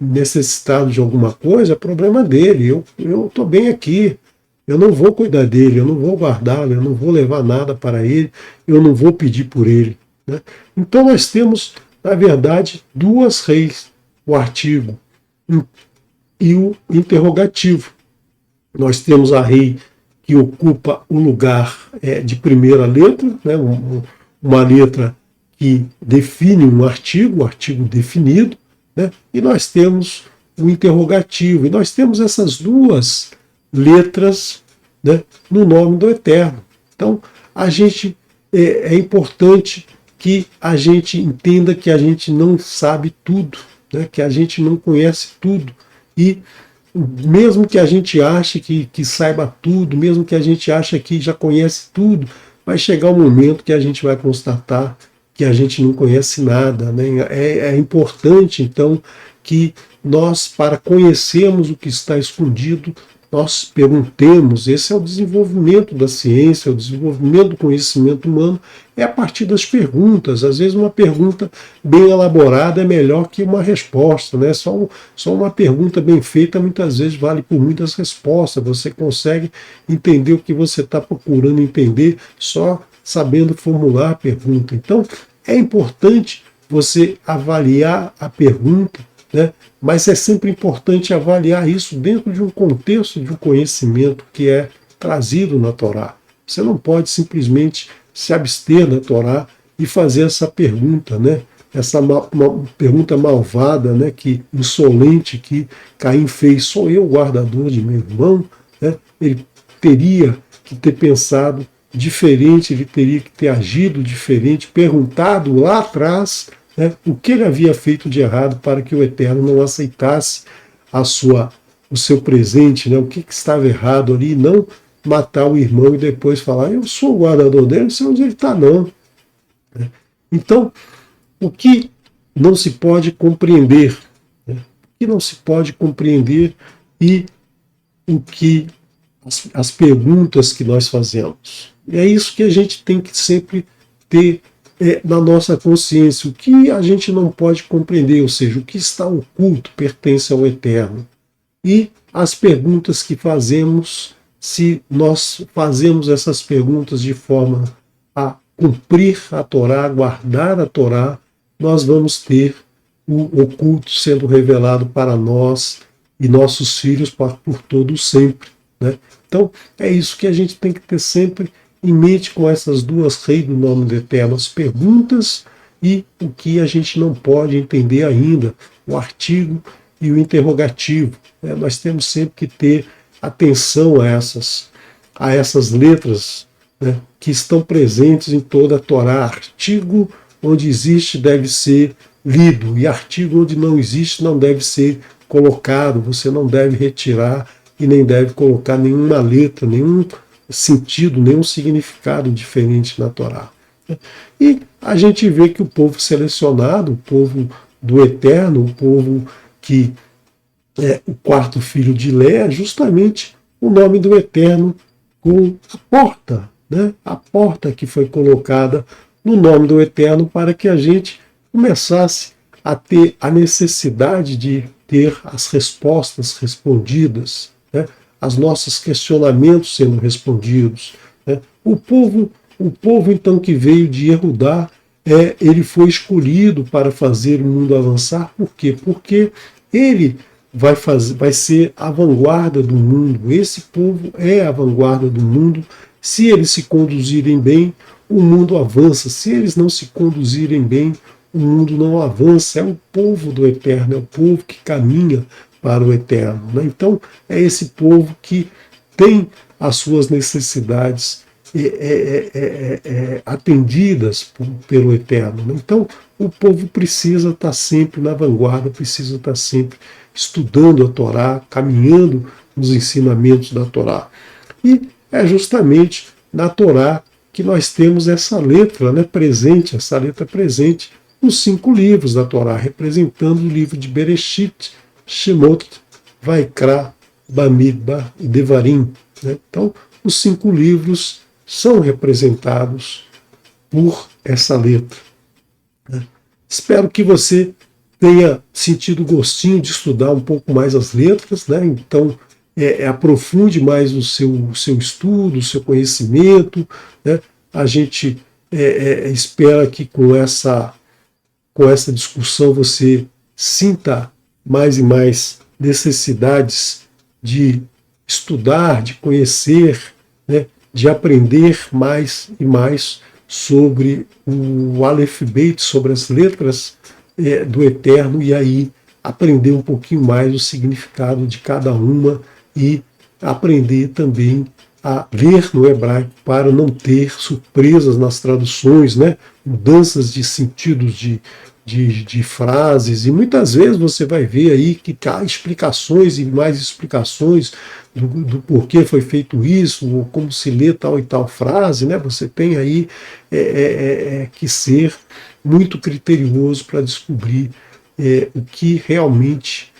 necessitado de alguma coisa, é problema dele. Eu estou bem aqui. Eu não vou cuidar dele, eu não vou guardá-lo, eu não vou levar nada para ele, eu não vou pedir por ele. Né? Então nós temos, na verdade, duas reis, o artigo e o interrogativo. Nós temos a rei que ocupa o lugar de primeira letra, né? Uma letra que define um artigo definido, né? E nós temos o interrogativo, e nós temos essas duas letras, né, no nome do Eterno. Então, a gente é importante que a gente entenda que a gente não sabe tudo, né, que a gente não conhece tudo. E mesmo que a gente ache que saiba tudo, mesmo que a gente ache que já conhece tudo, vai chegar um momento que a gente vai constatar que a gente não conhece nada. Né? É importante, então, que nós, para conhecermos o que está escondido, nós perguntemos. Esse é o desenvolvimento da ciência, o desenvolvimento do conhecimento humano, é a partir das perguntas. Às vezes uma pergunta bem elaborada é melhor que uma resposta, né? Só uma pergunta bem feita muitas vezes vale por muitas respostas. Você consegue entender o que você está procurando entender só sabendo formular a pergunta. Então, é importante você avaliar a pergunta, né? Mas é sempre importante avaliar isso dentro de um contexto de um conhecimento que é trazido na Torá. Você não pode simplesmente se abster da Torá e fazer essa pergunta, né? Essa uma pergunta malvada, né? Que insolente que Caim fez: sou eu o guardador de meu irmão? Né? Ele teria que ter pensado diferente, ele teria que ter agido diferente, perguntado lá atrás, né, o que ele havia feito de errado para que o Eterno não aceitasse o seu presente, né, o que estava errado ali, não matar o irmão e depois falar: eu sou o guardador dele, não sei onde ele está, não. Então, o que não se pode compreender, né, o que não se pode compreender e o que as perguntas que nós fazemos. E é isso que a gente tem que sempre ter na nossa consciência. O que a gente não pode compreender, ou seja, o que está oculto pertence ao Eterno. E as perguntas que fazemos, se nós fazemos essas perguntas de forma a cumprir a Torá, guardar a Torá, nós vamos ter o oculto sendo revelado para nós e nossos filhos por todo sempre. Né? Então, é isso que a gente tem que ter sempre em mente com essas duas reis do nome do Eterno, as perguntas e o que a gente não pode entender ainda, o artigo e o interrogativo. Nós temos sempre que ter atenção a essas letras, né, que estão presentes em toda a Torá. Artigo onde existe deve ser lido, e artigo onde não existe não deve ser colocado. Você não deve retirar e nem deve colocar nenhuma letra, nenhum sentido, nenhum significado diferente na Torá. E a gente vê que o povo selecionado, o povo do Eterno, o povo que é o quarto filho de Lé, é justamente o nome do Eterno com a porta, né? A porta que foi colocada no nome do Eterno para que a gente começasse a ter a necessidade de ter as respostas respondidas, né? Os nossos questionamentos sendo respondidos. Né? O povo então que veio de Yehudá, ele foi escolhido para fazer o mundo avançar. Por quê? Porque ele vai ser a vanguarda do mundo. Esse povo é a vanguarda do mundo. Se eles se conduzirem bem, o mundo avança. Se eles não se conduzirem bem, o mundo não avança. É o povo do Eterno, é o povo que caminha para o Eterno. Né? Então, é esse povo que tem as suas necessidades atendidas pelo Eterno. Né? Então, o povo precisa estar sempre na vanguarda, precisa estar sempre estudando a Torá, caminhando nos ensinamentos da Torá. E é justamente na Torá que nós temos essa letra, né, presente, essa letra presente nos 5 livros da Torá, representando o livro de Bereshit, Shemot, Vaikra, Bamidbar e Devarim. Né? Então, os 5 livros são representados por essa letra. Né? Espero que você tenha sentido o gostinho de estudar um pouco mais as letras, né? Então aprofunde mais o seu estudo, o seu conhecimento. Né? A gente espera que com essa discussão você sinta mais e mais necessidades de estudar, de conhecer, né? De aprender mais e mais sobre o Aleph Beit, sobre as letras do Eterno, e aí aprender um pouquinho mais o significado de cada uma e aprender também a ler no hebraico para não ter surpresas nas traduções, né? Mudanças de sentidos de frases, e muitas vezes você vai ver aí que há explicações e mais explicações do porquê foi feito isso, ou como se lê tal e tal frase, né? Você tem aí que ser muito criterioso para descobrir o que realmente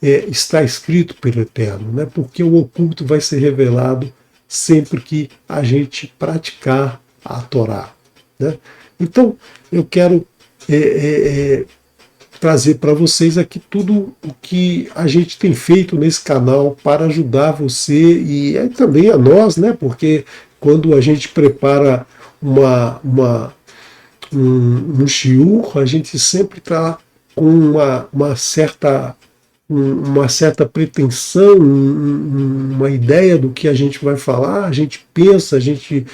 está escrito pelo Eterno, né? Porque o oculto vai ser revelado sempre que a gente praticar a Torá. Né? Então, eu quero trazer para vocês aqui tudo o que a gente tem feito nesse canal para ajudar você e também a nós, né? Porque quando a gente prepara um shiur, a gente sempre está com uma certa pretensão, uma ideia do que a gente vai falar, a gente pensa, a gente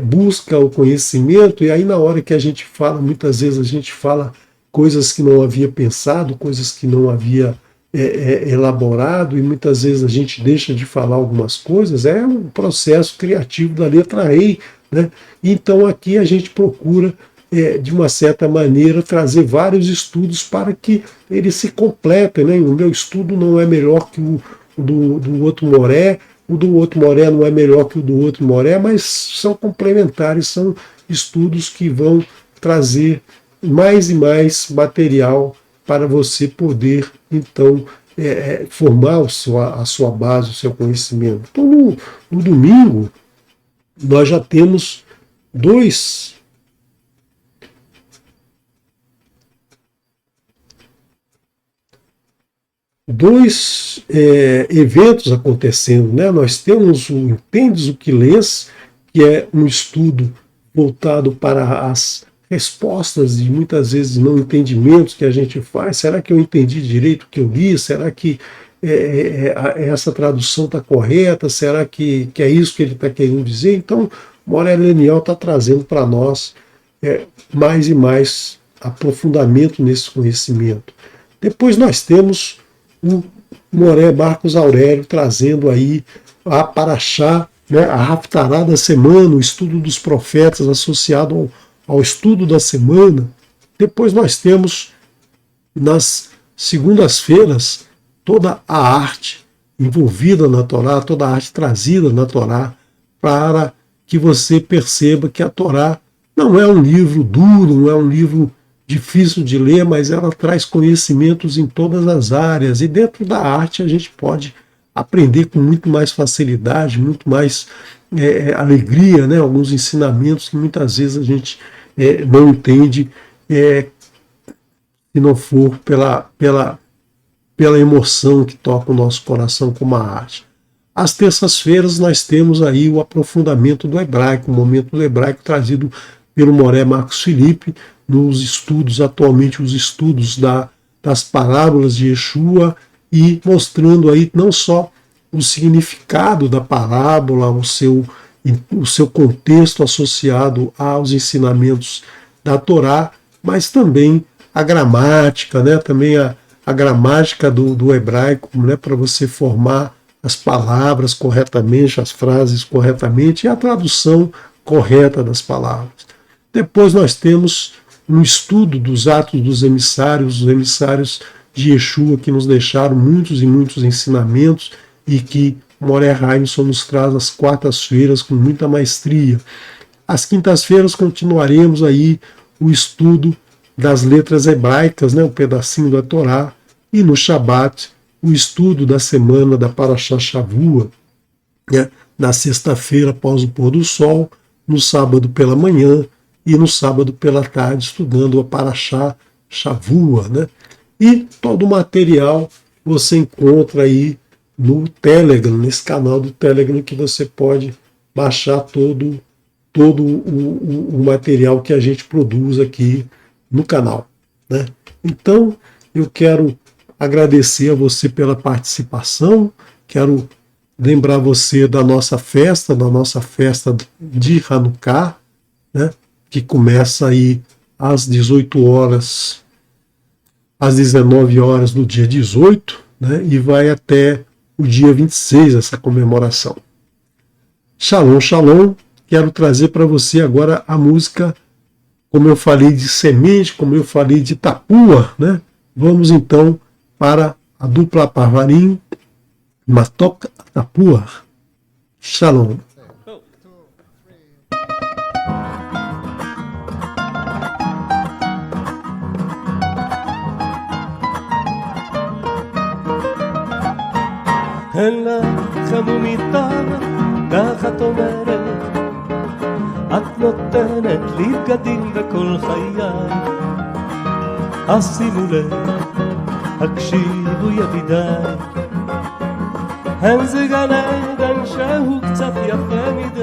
busca o conhecimento, e aí na hora que a gente fala, muitas vezes a gente fala coisas que não havia pensado, coisas que não havia elaborado, e muitas vezes a gente deixa de falar algumas coisas, é um processo criativo da letra Rei, né? Então aqui a gente procura de uma certa maneira, trazer vários estudos para que eles se completem. Né? O meu estudo não é melhor que o do outro Moré, o do outro Moré não é melhor que o do outro Moré, mas são complementares, são estudos que vão trazer mais e mais material para você poder, então, formar a sua base, o seu conhecimento. Então, no domingo, nós já temos dois eventos acontecendo. Né? Nós temos o Entendes o que Lês, que é um estudo voltado para as respostas e muitas vezes não entendimentos que a gente faz. Será que eu entendi direito o que eu li? Será que essa tradução está correta? Será que é isso que ele está querendo dizer? Então, Moré Leniel está trazendo para nós mais e mais aprofundamento nesse conhecimento. Depois nós temos o Moré Marcos Aurélio trazendo aí a Paraxá, né, a Haftará da semana, o estudo dos profetas associado ao estudo da semana. Depois nós temos nas segundas-feiras toda a arte envolvida na Torá, toda a arte trazida na Torá, para que você perceba que a Torá não é um livro duro, não é um livro difícil de ler, mas ela traz conhecimentos em todas as áreas, e dentro da arte a gente pode aprender com muito mais facilidade, muito mais alegria, né? Alguns ensinamentos que muitas vezes a gente não entende se não for pela emoção que toca o nosso coração como a arte. Às terças-feiras nós temos aí o aprofundamento do hebraico, o momento do hebraico trazido pelo Moré Marcos Felipe, nos estudos, atualmente os estudos das parábolas de Yeshua, e mostrando aí não só o significado da parábola, o seu contexto associado aos ensinamentos da Torá, mas também a gramática, né? Também a gramática do hebraico, né? Para você formar as palavras corretamente, as frases corretamente, e a tradução correta das palavras. Depois nós temos um estudo dos atos dos emissários, os emissários de Yeshua, que nos deixaram muitos e muitos ensinamentos e que Moreh Heimson nos traz às quartas-feiras com muita maestria. Às quintas-feiras continuaremos aí o estudo das letras hebraicas, né, um pedacinho da Torá, e no Shabat o estudo da semana da Parashá Shavua, né, na sexta-feira após o pôr do sol, no sábado pela manhã e no sábado pela tarde estudando a Parashá Shavua, né? E todo o material você encontra aí no Telegram, nesse canal do Telegram, que você pode baixar todo o material que a gente produz aqui no canal, né? Então, eu quero agradecer a você pela participação, quero lembrar você da nossa festa de Hanukkah, né? Que começa aí às 18 horas, às 19 horas do dia 18, né? E vai até o dia 26, essa comemoração. Shalom, shalom. Quero trazer para você agora a música, como eu falei de semente, como eu falei de tapua, né? Vamos então para a dupla Parvarim, Matok Tapua. Shalom. אין לך ומיטה, ככה את אומרת, את נותנת לי בגדים וכל חיי. אז שימו לב, הקשיבו ידידיי, אין זה גן עדן שהוא קצת יפה מדי.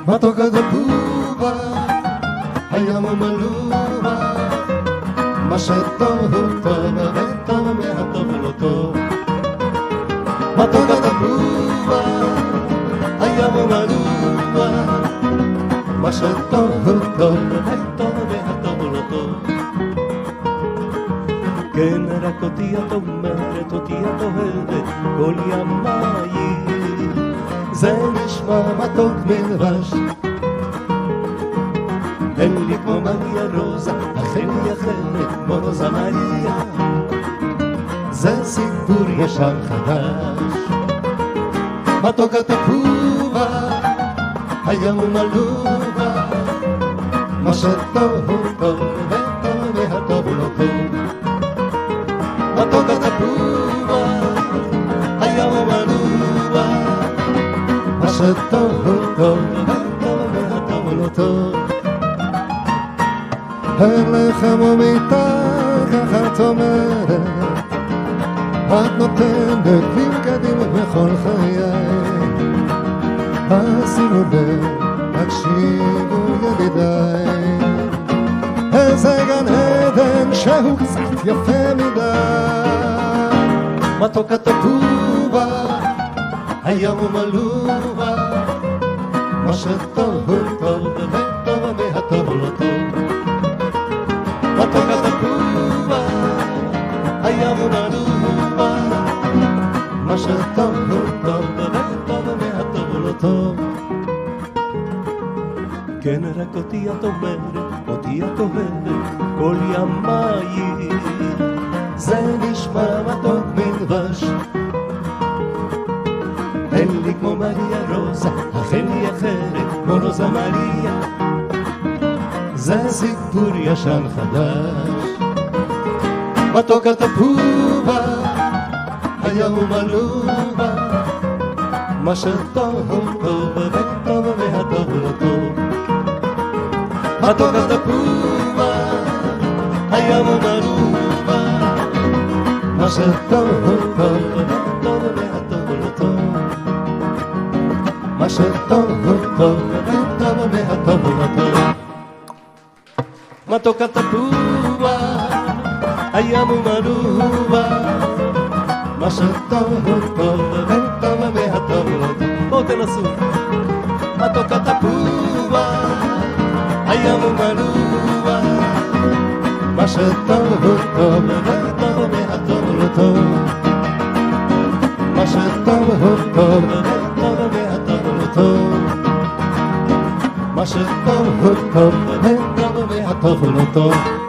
מתוק הדבובה, הים מלובה, מה שטוב הוא טוב וטוב מהטוב לא טוב. מתוק הדבובה, הים מלובה, מה שטוב הוא טוב וטוב מהטוב לא טוב. כן, רק אותי את אומרת, אותי את אוהבת כל ימיי, זה נשמע מתוק מלבש. אין לי כמו מריה רוזה, אכן היא אחרת כמו רוזה מריה, זה סיפור ישן חדש. מתוק התפובה, הים מלובה, מה שטוב הוא טוב וטוב והטוב לא טוב. מתוק התפובה, הים מלובה, מה שטוב הוא טוב וטוב והטוב לא טוב. אין לך ומיטה, ככה את אומרת, את נותנת לי בגדים בכל חיי. אז שימו לב, הקשיבו ידידיי, איזה גן עדן שהוא קצת יפה מדי. מתוק התפובה, הים מלובה, מה שטוב הוא טוב וטוב מהטוב לא טוב. מתוק התפובה, הים מלובה, מה שטוב הוא טוב וטוב מהטוב לא טוב. כן, רק אותי את אומרת, אותי את אוהבת כל ימיי, זה נשמע מתוק מלבש. אין לי כמו מריה רוזה, אכן היא אחרת כמו רוזה מריה, זה סיפור ישן חדש. מתוק התפובה, הים מלובה, מה שטוב הוא טוב וטוב והטוב לא טוב. מתוק התפובה, הים מלובה, מה שטוב הוא טוב וטוב והטוב לא טוב. מה שטוב הוא טוב וטוב והטוב לא טוב. מתוק התפובה, הים מלובה, מה שטוב הוא טוב וטוב והטוב לא טוב. בואו תנסו. מתוק התפובה, הים מלובה, מה שטוב הוא טוב וטוב והטוב לא טוב. מה שטוב הוא טוב וטוב והטוב לא טוב. מה שטוב הוא טוב, וטוב והטוב לא טוב.